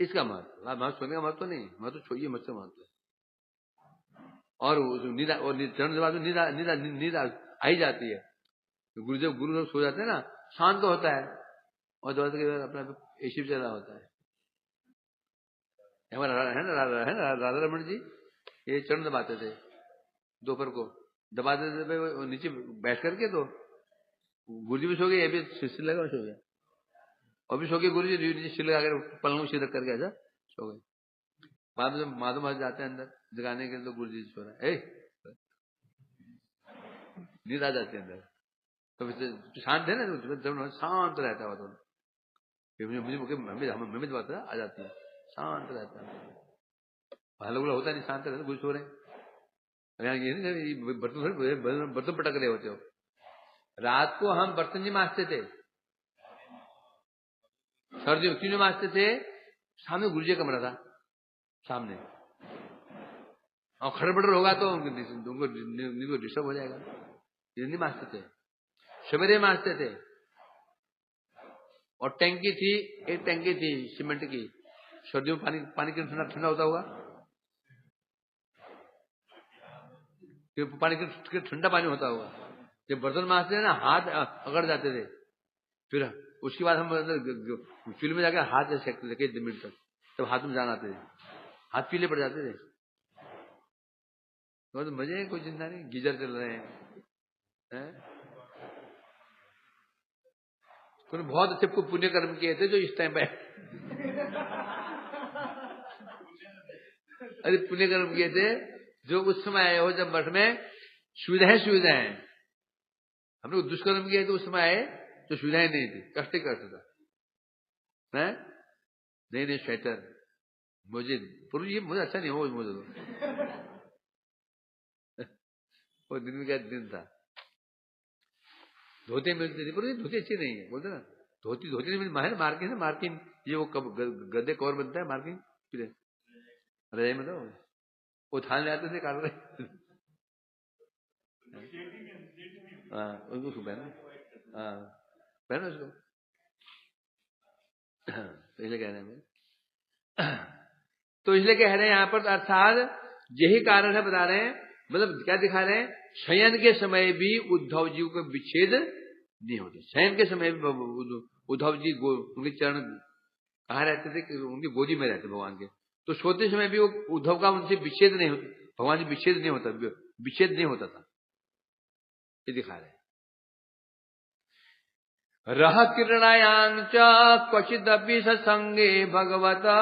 इसका महत्व, महत्व सोने का महत्व नहीं, महत्व छोड़िए, महत्व महत्व। और चरण के बाद नींद आ ही जाती है। गुरु सो जाते हैं ना, शांत होता है, और दरवाजे के अपना एसी चला होता है। हमारा है ना राधा रमन जी, ये चरण दबाते थे दोपहर को, दबा देते थे नीचे बैठ करके। तो गुरु जी भी सो गए, ये भी सिर लगा सो गया, और भी सो गए गुरु जी नीचे सिर लगा कर, पलंग सिर रख करके ऐसा सो गए। बाद में माधव महाराज जाते हैं अंदर जगाने के लिए, तो गुरु जी सो रहा है, नींद आ जाती है अंदर। तो शांत है ना, जब शांत रहता है तो मुझे बात आ जाती है, शांत रहता है। हल्ला होता नहीं, शांत रहता, कुछ हो रहे बर्तन पटक रहे होते हो। रात को हम बर्तन नहीं मांजते थे, सर्दियों क्यों नहीं मांजते थे? सामने गुरुजी का कमरा था सामने, और खड़बड़ होगा तो उनको डिस्टर्ब हो जाएगा, ये नहीं मांजते थे, सवेरे मांजते थे। और टैंकी थी, एक टैंकी थी सीमेंट की, सर्दियों में पानी कितना ठंडा होता होगा, पानी ठंडा पानी होता होगा। जब बर्तन मांजते थे ना, हाथ अकड़ जाते थे, फिर उसके बाद हम फील्ड में जाकर हाथ सेकते थे 1 मिनट तक, तब हाथ में जान आते थे, हाथ पीले पड़ जाते थे। तो मजे है, कोई चिंता नहीं, गीजर चल रहे हैं। कोई बहुत अच्छे पुण्य कर्म किए थे जो इस टाइम पे अरे पुण्य कर्म किए थे जो उस समय आए हो, जब मठ में सुविधाएं। हम लोग दुष्कर्म किए तो उस समय आए तो सुविधाएं नहीं थी, कष्ट था। नहीं स्वेटर, मुझे अच्छा नहीं हो, मुझे वो दिन में क्या दिन था, धोते मिलते थे, पर ये धोती अच्छी नहीं है, बोलते ना, धोती नहीं मिलती, मार्किन ये वो कब गद्दे कवर बनता है, मार्किन रजाई में, तो वो थान ले आते थे, काट रहे। हाँ उसको पहनो उसको। तो इसलिए कह रहे हैं, तो इसलिए कह रहे हैं यहाँ पर, अर्थात यही कारण है, बता रहे हैं, मतलब क्या दिखा रहे हैं, शयन के समय भी उद्धव जी को विच्छेद नहीं होते। शयन के समय भी उद्धव जी उनके चरण कहाँ रहते थे? उनकी गोदी में रहते भगवान के। तो सोते समय भी वो उद्धव का उनसे विच्छेद नहीं होता, भगवान से विच्छेद नहीं होता था, ये दिखा रहे हैं। रह किरणायां च क्वचिदपि सत्संगे भगवता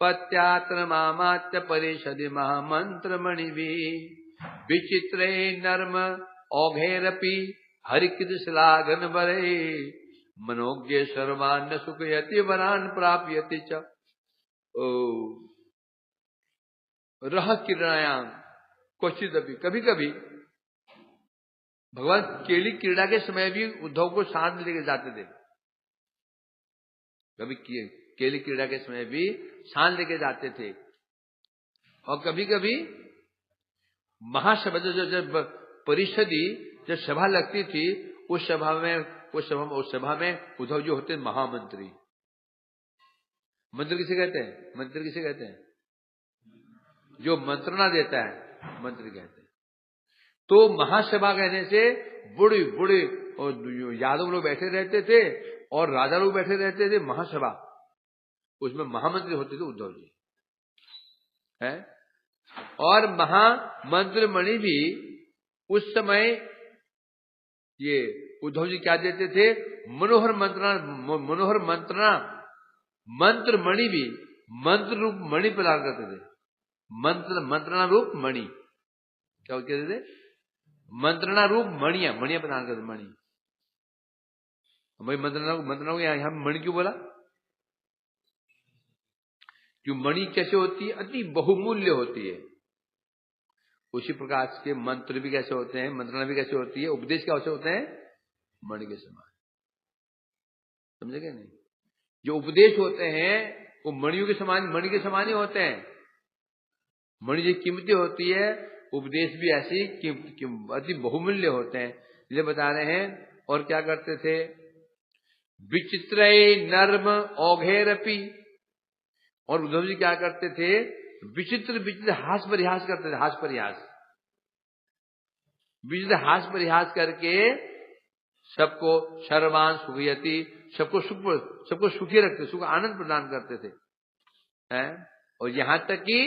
पत्यात्र मामात्य परिषदि महामंत्र मणिभि विचित्रे नर्म औघैरपि हरिकृत श्लाघन वरे मनोज्ञ सर्वान्न सुखयति वरान प्राप्यति च। रह किरणायां क्वचिदपि, कभी कभी भगवान केली क्रीड़ा के समय भी उद्धव को साथ लेके जाते थे। कभी केली क्रीड़ा के समय भी साथ लेके जाते थे, और कभी कभी महासभा जब परिषदी जब सभा लगती थी, उस सभा में उद्धव जी होते महामंत्री। मंत्र किसे कहते हैं? जो मंत्रणा देता है, मंत्री कहते हैं। तो महासभा कहने से बड़े और यादव लोग बैठे रहते थे और राजा लोग बैठे रहते थे, महासभा, उसमें महामंत्री होते थे उद्धव जी है। और महामंत्र मणि भी उस समय ये उद्धव जी क्या देते थे? मनोहर मंत्रणा मंत्र मणि भी मंत्र रूप मणि प्रदान करते थे। मंत्रणा रूप मणि, क्या कहते थे? मंत्रणा रूप मणिया प्रदान करते, मणि। भाई मंत्रणा को यहां मणि क्यों बोला? जो मणि कैसे होती है? अति बहुमूल्य होती है। उसी प्रकार के मंत्र भी कैसे होते हैं, मंत्रणा भी कैसे होती है, उपदेश कैसे होते हैं? मणि के समान। समझे क्या? नहीं, जो उपदेश होते हैं वो मणियों के समान, मणि के समान ही होते हैं। मणि जो कीमती होती है, उपदेश भी ऐसी अति बहुमूल्य होते हैं, इसलिए बता रहे हैं। और क्या करते थे? विचित्र नर्म औघेरपी, और उद्धव जी क्या करते थे? विचित्र हास परिहास करते थे, हास परिहास, विचित्र हास परिहास करके सबको सर्वान सुखयति, सबको सुखी रखते, सुख आनंद प्रदान करते थे, हैं? और यहां तक कि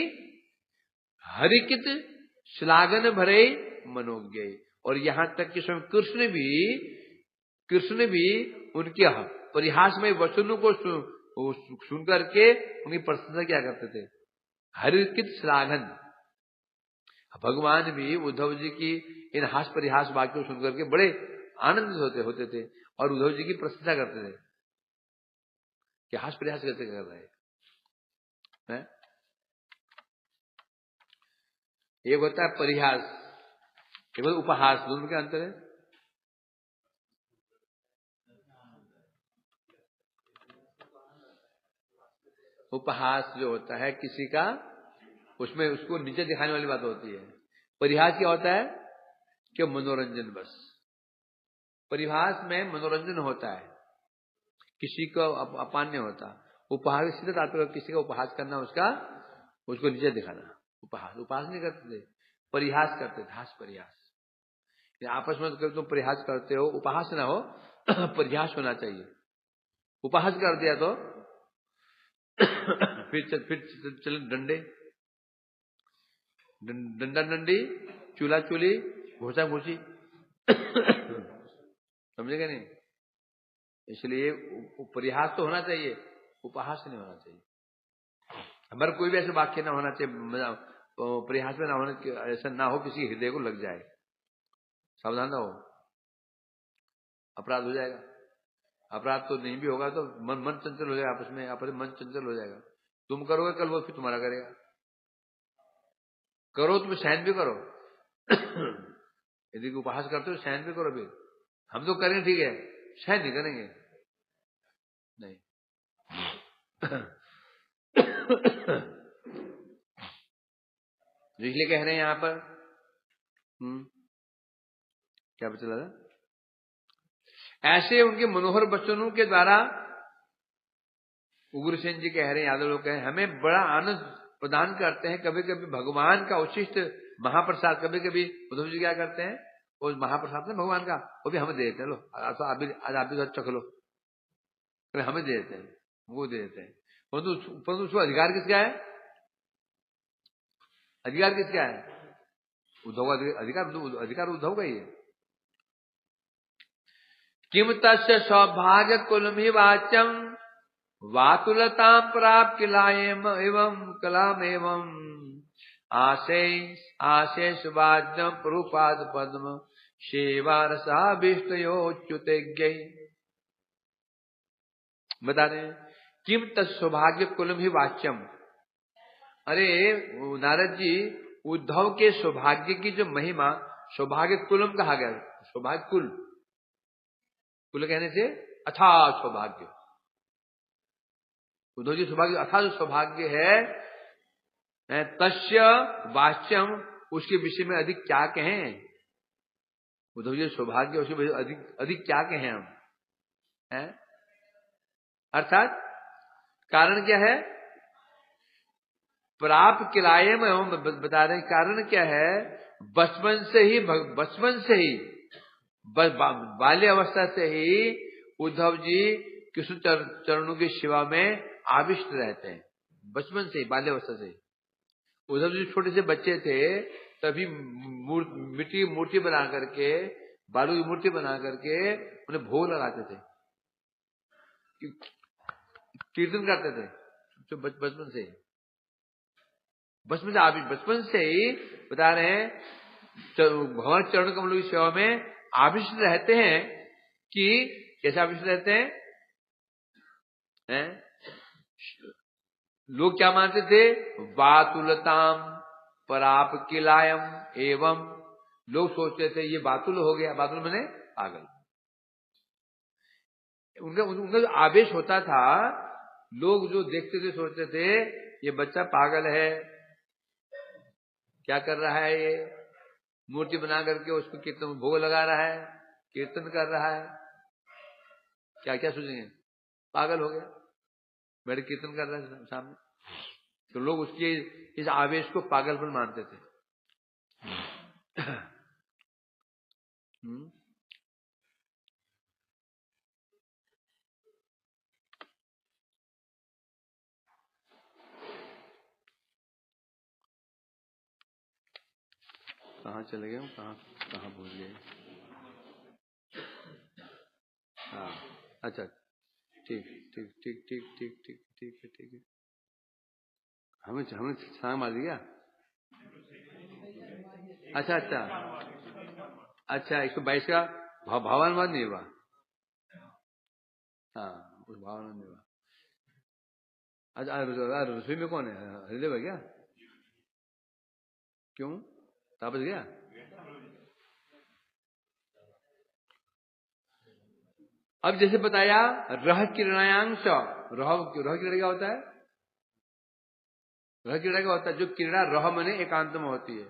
हरिकित श्लाघन भरे मनोज्ञ, और यहां तक कि स्वयं कृष्ण भी उनके परिहास में वचनों को सुन करके उनकी प्रशंसा क्या करते थे? हरिकित श्लाघन। भगवान भी उद्धव जी की इन हास परिहास वाक्यों को सुनकर के बड़े आनंदित होते थे, और उद्धव जी की प्रशंसा करते थे कि हास परिहास कैसे कर रहे हैं। एक होता है परिहास, एक होता है उपहास, दोनों के अंतर है। उपहास जो होता है किसी का, उसमें उसको नीचे दिखाने वाली बात होती है। परिहास क्या होता है? कि मनोरंजन, बस परिहास में मनोरंजन होता है, किसी को अपान्य होता। उपहास सीधे तात्पर्य किसी का उपहास करना, उसको नीचे दिखाना। उपहास नहीं करते थे, परिहास करते थे, हास परिहास। आपस में तो तुम परिहास करते हो, उपहास ना हो, परिहास होना चाहिए। उपहास कर दिया तो फिर चल डंडे, डंडा डंडी, चूल्हा चूली, घोसा घोसी, समझेगा नहीं? इसलिए परिहास तो होना चाहिए, उपहास नहीं होना चाहिए। हमारा कोई भी ऐसा वाक्य ना होना चाहिए, परिहास में ना होना, ऐसा ना हो किसी हृदय को लग जाए। सावधान रहो, अपराध हो जाएगा। अपराध तो नहीं भी होगा तो मन चंचल हो जाएगा, आपस में मन चंचल हो जाएगा। तुम करोगे कल, वो फिर तुम्हारा करेगा। करो, तुम सहन भी करो। यदि उपहास करते हो सहन भी करो। फिर हम तो करेंगे, ठीक है, सहन नहीं करेंगे, नहीं। इसलिए कह रहे हैं यहां पर, क्या पता लगा? ऐसे उनके मनोहर वचनों के द्वारा उग्रसेन जी कह रहे हैं, यादव लोग कह रहे हैं, हमें बड़ा आनंद प्रदान करते हैं। कभी कभी भगवान का उचिष्ट महाप्रसाद, कभी कभी उद्धव जी क्या करते हैं, उस महाप्रसाद में भगवान का, वो भी हमें दे देते हैं। लो आज आप भी चख लो, हमें दे देते हैं, वो दे देते हैं। परंतु उसको अधिकार किसका है? अधिकार किसका है? उद्धव का अधिकार उद्धव का ही है। किम तस्य सौभाग्य कुलमि वाच्यम वातुलता प्राप्त किलायम एवं कलाम एवं आशेष वाद्यम प्रभुपाद पद्म सेवा रसाभिष्टयोच्युते गई। बता रहे हैं, किम तत् सौभाग्य कुलम ही वाच्यम। अरे नारद जी, उद्धव के सौभाग्य की जो महिमा, सौभाग्य कुलम कहा गया, सौभाग्य कुल कहने से अथाह सौभाग्य। उद्धव जी सौभाग्य, अथाह जो सौभाग्य है, तस्य वाच्यम, उसके विषय में अधिक क्या कहें? उद्धव जी सौभाग्य, उसके विषय अधिक क्या कहें हम, हैं? अर्थात कारण क्या है? प्राप्त किलाए में हम बता रहे हैं, कारण क्या है? बचपन से ही बाल्य अवस्था से ही उद्धव जी कृष्ण चरणों की सेवा में आविष्ट रहते हैं। बचपन से ही, बाल्य अवस्था से ही। उद्धव जी छोटे से बच्चे थे, तभी मिट्टी की मूर्ति बना करके, बालू की मूर्ति बना करके उन्हें भोग लगाते थे, कीर्तन करते थे, बचपन से ही। बचपन से आविष्ट, बचपन से ही बता रहे हैं भगवान चरण कमलों की सेवा में आविष्ट रहते हैं कि कैसे आविष्ट रहते हैं? लोग क्या मानते थे? वातुलताम पराप किलायम एवं, लोग सोचते थे ये बातुल हो गया, बातुल मैंने पागल। उनका जो आवेश होता था, लोग जो देखते थे सोचते थे ये बच्चा पागल है, क्या कर रहा है ये, मूर्ति बना करके उसको कीर्तन भोग लगा रहा है, कीर्तन कर रहा है, क्या क्या सोचेंगे, पागल हो गया, बैठ कीर्तन कर रहा है सामने। तो लोग उसके इस आवेश को पागलपन मानते थे। कहाँ चले गए, कहाँ भूल गए? हाँ, अच्छा, ठीक ठीक ठीक ठीक ठीक ठीक ठीक है, ठीक है। हमें छांग मार दिया। अच्छा अच्छा अच्छा, 122 का भावानुवाद नहीं हुआ। हाँ, उस भावानुवाद नहीं हुआ। अच्छा, रसोई में कौन है? हरिदेव है क्या? क्यों, तापस गया? अब जैसे बताया रह किरणायांश, रह किरण क्या होता है? रह किरण क्या होता है? जो किरणा रह मने एकांत में होती है,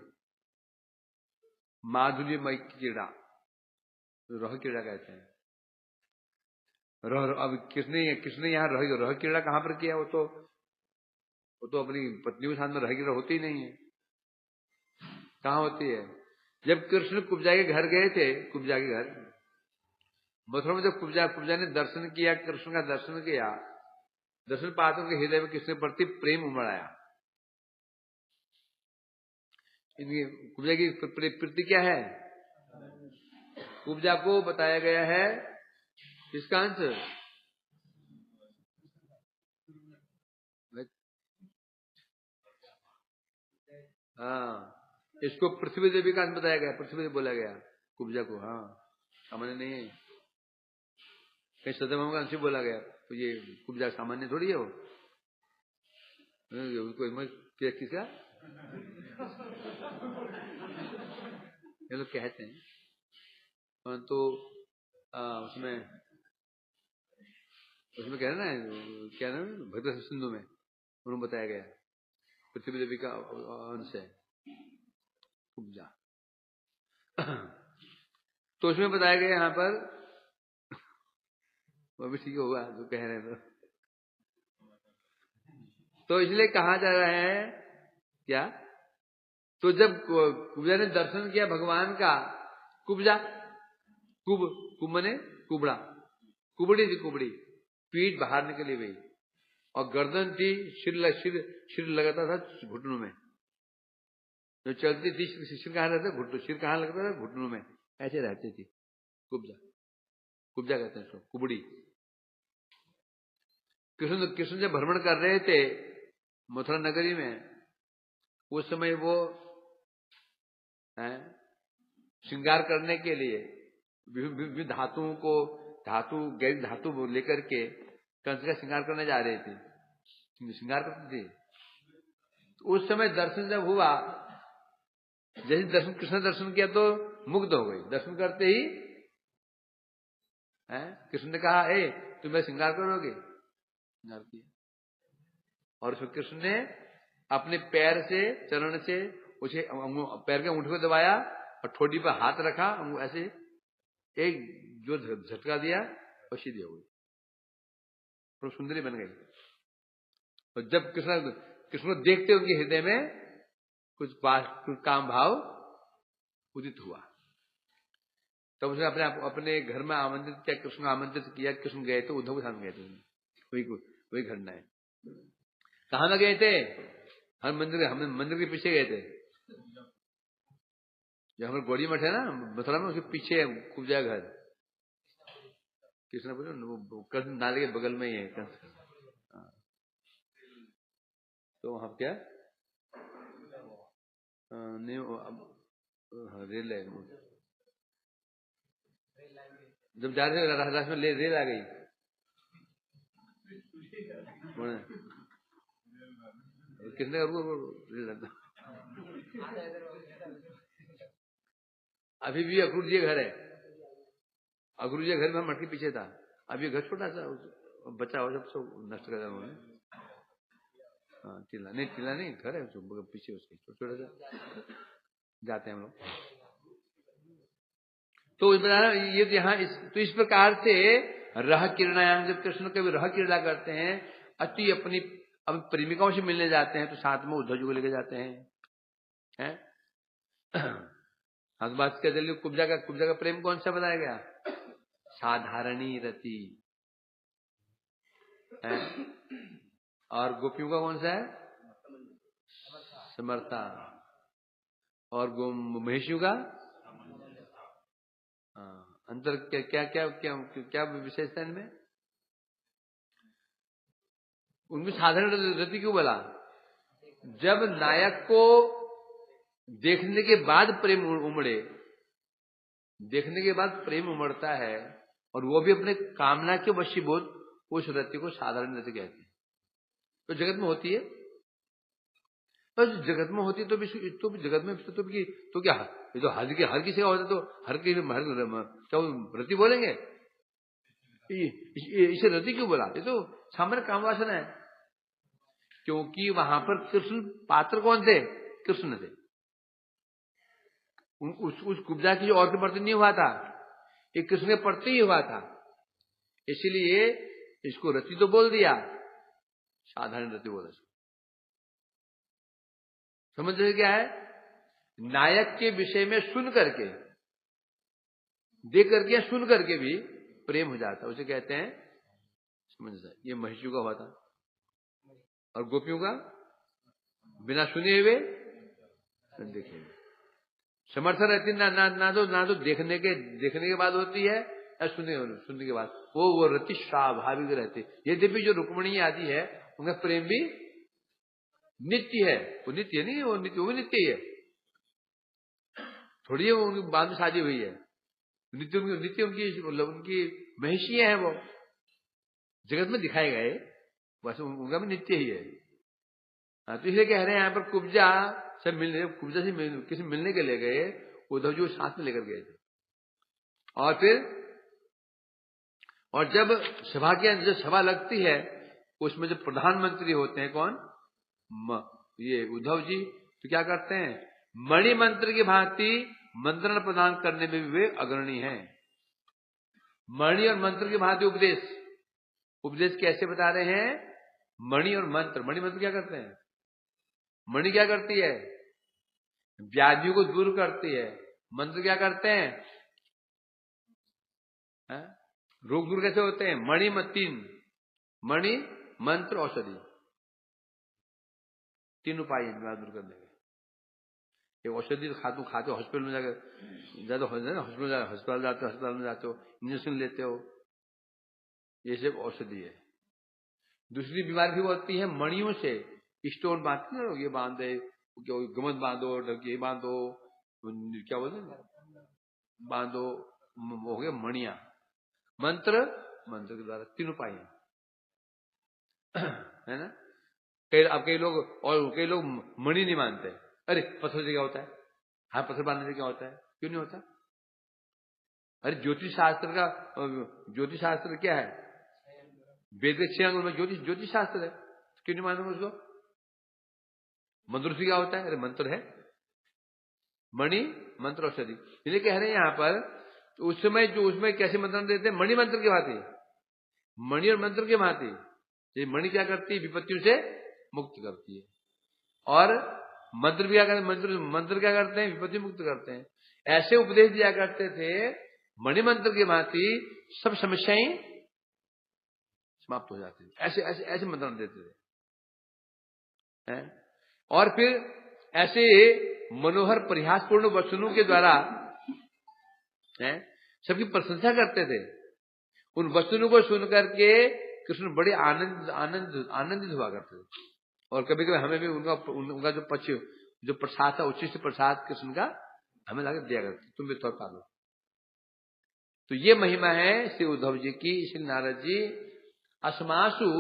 माधुर्यमय क्रीड़ा, रह क्रीड़ा कहते हैं। अब किसने यहाँ रह क्रीड़ा कहां पर किया? वो तो अपनी पत्नी के साथ में रह क्रीड़ा होती ही नहीं है। कहां होती है? जब कृष्ण कुब्जा के घर गए थे, कुब्जा के घर मथुरा में, जब कुब्जा ने दर्शन किया, कृष्ण का दर्शन किया, दर्शन पाते उनके हृदय में कृष्ण के प्रति प्रेम उमड़ आया। कुब्जा की प्रति क्या है? कुब्जा को बताया गया है किसका अंश? हाँ, इसको पृथ्वी देवी का अंश बताया गया, पृथ्वी देवी बोला गया कुब्जा को। हाँ, सामान्य नहीं है, कहीं सत्यभामा का अंश बोला गया, तो ये कुब्जा सामान्य थोड़ी है वो। किसका ये लोग कहते हैं, परंतु उसमें कह रहे ना, क्या नाम है, भगवत सिंधु में उन्होंने बताया गया पृथ्वी देवी का अंश है कुब्जा। तो उसमें बताया गया यहाँ पर, वो भी ठीक होगा जो कह रहे हैं। तो इसलिए कहा जा रहा है क्या? तो जब कुब्जा ने दर्शन किया भगवान का, कुब्जा कुब मने कुबड़ा, कुबड़ी थी, कुबड़ी, पीठ बाहर निकली हुई और गर्दन थी, सिर लगाता था घुटनों में, जो चलती थी सिर कहाँ रहता, घुटनों, सिर कहाँ लगता था, घुटनों में, ऐसे रहती थी। कुब्जा कहते हैं इसको, कुबड़ी। कृष्ण जब भ्रमण कर रहे थे मथुरा नगरी में, उस समय वो श्रृंगार करने के लिए विभिन्न गैर धातु लेकर के कंस का श्रृंगार करने जा रहे थे, श्रृंगार करते थे। तो उस समय दर्शन जब हुआ, जैसे कृष्ण दर्शन किया तो मुग्ध हो गई, दर्शन करते ही कृष्ण ने कहा, तुम मेरा श्रृंगार करोगे? श्रृंगार किया, और उसमें कृष्ण ने अपने पैर से, चरण से उसे पैर के अंगूठे को दबाया और ठोडी पर हाथ रखा, ऐसे एक जो झटका दिया और सीधी हो गई, तो सुंदरी बन गई। और जब कृष्ण को देखते उनके हृदय में कुछ काम भाव उदित हुआ, तब उसने अपने घर में आमंत्रित किया, कृष्ण को आमंत्रित किया। कृष्ण गए थे, उद्धव के साथ गए थे, वही घटना है। कहां में गए थे? हम मंदिर के पीछे गए थे, जो हमारे गौड़ी मठ है ना मथुरा में, उसके पीछे कुब्जा घर, कृष्ण बोले कृष्ण नाले के बगल में ही है। तो वहां क्या नहीं रेल लाइन जब जा रहे रास्ते में रेल आ गई कितने रेल अभी भी अक्रूर जी घर है, अक्रूर जी घर में मठ के पीछे था। अभी घर छोटा सा बचा हो सब नष्ट कर दिया उन्होंने। टीला नहीं घर है पीछे उसके छोटा सा जाते हैं हम लोग। तो ये यहाँ तो इस प्रकार से रह किरणायाम जब कृष्ण कभी रह क्रीड़ा करते हैं अति अपनी अब प्रेमिकाओं से मिलने जाते हैं तो साथ में उद्धव जी को लेके जाते हैं। बात कहते हैं कुब्जा का प्रेम कौन सा बताया गया? साधारणी रति है। और गोपियों का कौन सा है? समर्था। और महेशियों का अंतर क्या विशेषता इनमें? उनमें साधारण रति क्यों बोला? जब नायक को देखने के बाद प्रेम उमड़े, देखने के बाद प्रेम उमड़ता है और वो भी अपने कामना के वशीभूत, उस रति को साधारण रति कहते हैं। तो जगत में होती है, बस जगत में होती तो भी जगत में तो क्या ये तो हर किसी का होता तो हर क्या रति बोलेंगे? इसे रति क्यों बोला? ये तो सामान्य काम वासना है। क्योंकि वहां पर कृष्ण पात्र कौन थे? कृष्ण थे। उस कुब्जा की और के प्रति नहीं हुआ था, ये कृष्ण के प्रति ही हुआ था। इसलिए इसको रति तो बोल दिया, साधारण रति बोला। समझ रहे क्या है? नायक के विषय में सुन करके, देख करके, सुन करके भी प्रेम हो जाता, उसे कहते हैं समझ। ये महिषियों का हुआ था। और गोपियों का बिना सुने हुए देखे समर्थन रहती ना तो देखने के बाद होती है या सुनने के बाद वो रति स्वाभाविक रहती। यद्यपि जो रुक्मिणी आदि है उनका प्रेम भी नित्य है। वो नित्य नहीं, वो भी नित्य ही है, थोड़ी है वो उनकी बाद में शादी हुई है। नित्य उनकी महिषियां हैं, वो जगत में दिखाए गए, बस उनका भी नित्य ही है। तो इसलिए कह रहे हैं यहाँ पर कुब्जा से किसी मिलने के लिए गए, उद्धव जी साथ में लेकर गए थे। और जब सभा लगती है उसमें जो प्रधानमंत्री होते हैं कौन? ये उद्धव जी। तो क्या करते हैं? मणि मंत्र की भांति मंत्रण प्रदान करने में भी वे अग्रणी हैं। मणि और मंत्र की भांति उपदेश कैसे बता रहे हैं? मणि और मंत्र। मणि मंत्र क्या करते हैं? मणि क्या करती है? व्याधियों को दूर करती है। मंत्र क्या करते हैं? रोग दूर कैसे होते हैं? मणि मंत्र औषधि, 3 उपाय हैं बीमार दूर करने के। एक औषधि खाते हो, हॉस्पिटल में जाकर अस्पताल में जाते हो, इंजेक्शन लेते हो, ये सब औषधि है। दूसरी बीमारी भी होती है मणियों से, स्टोन बांधते हैं, ये बांधे, गमन बांधो, ये बांधो, क्या बोलते हैं, बांधो, हो गया मणिया। मंत्र के द्वारा 3 उपाय है ना। कई लोग मणि नहीं मानते। अरे पत्थर से क्या होता है? हाँ, पत्थर बांधने से क्या होता है? क्यों नहीं होता? अरे ज्योतिष शास्त्र क्या है? वेद के 6 अंग में ज्योतिष शास्त्र है, क्यों नहीं मानूंगा उसको? मंत्र से क्या होता है? अरे मंत्र है, मणि मंत्र औषधि। इसलिए कह रहे हैं यहाँ पर तो उस समय जो उसमें कैसे मंत्र देते हैं? मणि मंत्र की भांति, मणि और मंत्र की भांति। ये मणि क्या करती है? विपत्तियों से मुक्त करती है। और मंत्र भी क्या करते हैं? मंत्र क्या करते हैं? विपत्ति मुक्त करते हैं। ऐसे उपदेश दिया करते थे मणि मंत्र की भांति, सब समस्याएं समाप्त हो जाती थी। ऐसे मंत्र देते थे। और फिर ऐसे मनोहर प्रयासपूर्ण वचनों के द्वारा सबकी प्रशंसा करते थे। उन वचनों को सुनकर के कृष्ण बड़े आनंदित हुआ करते थे। और कभी कभी हमें भी उनका जो पक्ष जो प्रसाद था उचित प्रसाद कृष्ण का हमें लगा दिया करते, तुम भी थोड़ा खा लो। तो ये महिमा है श्री उद्धव जी की। श्री नारद जी अस्मासु,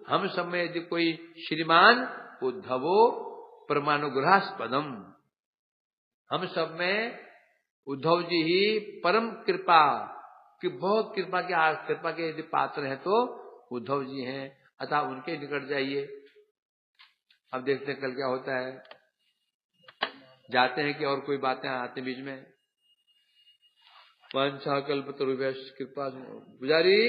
हम सब में यदि कोई श्रीमान उद्धवो परमानुग्रहास्पदम, हम सब में उद्धव जी ही परम कृपा कि बहुत कृपा के यदि पात्र हैं तो उद्धव जी हैं, अतः उनके निकट जाइए। अब देखते हैं कल क्या होता है, जाते हैं कि और कोई बातें आते बीच में। वांछा कल्पतरुभ्यश्च कृपा पुजारी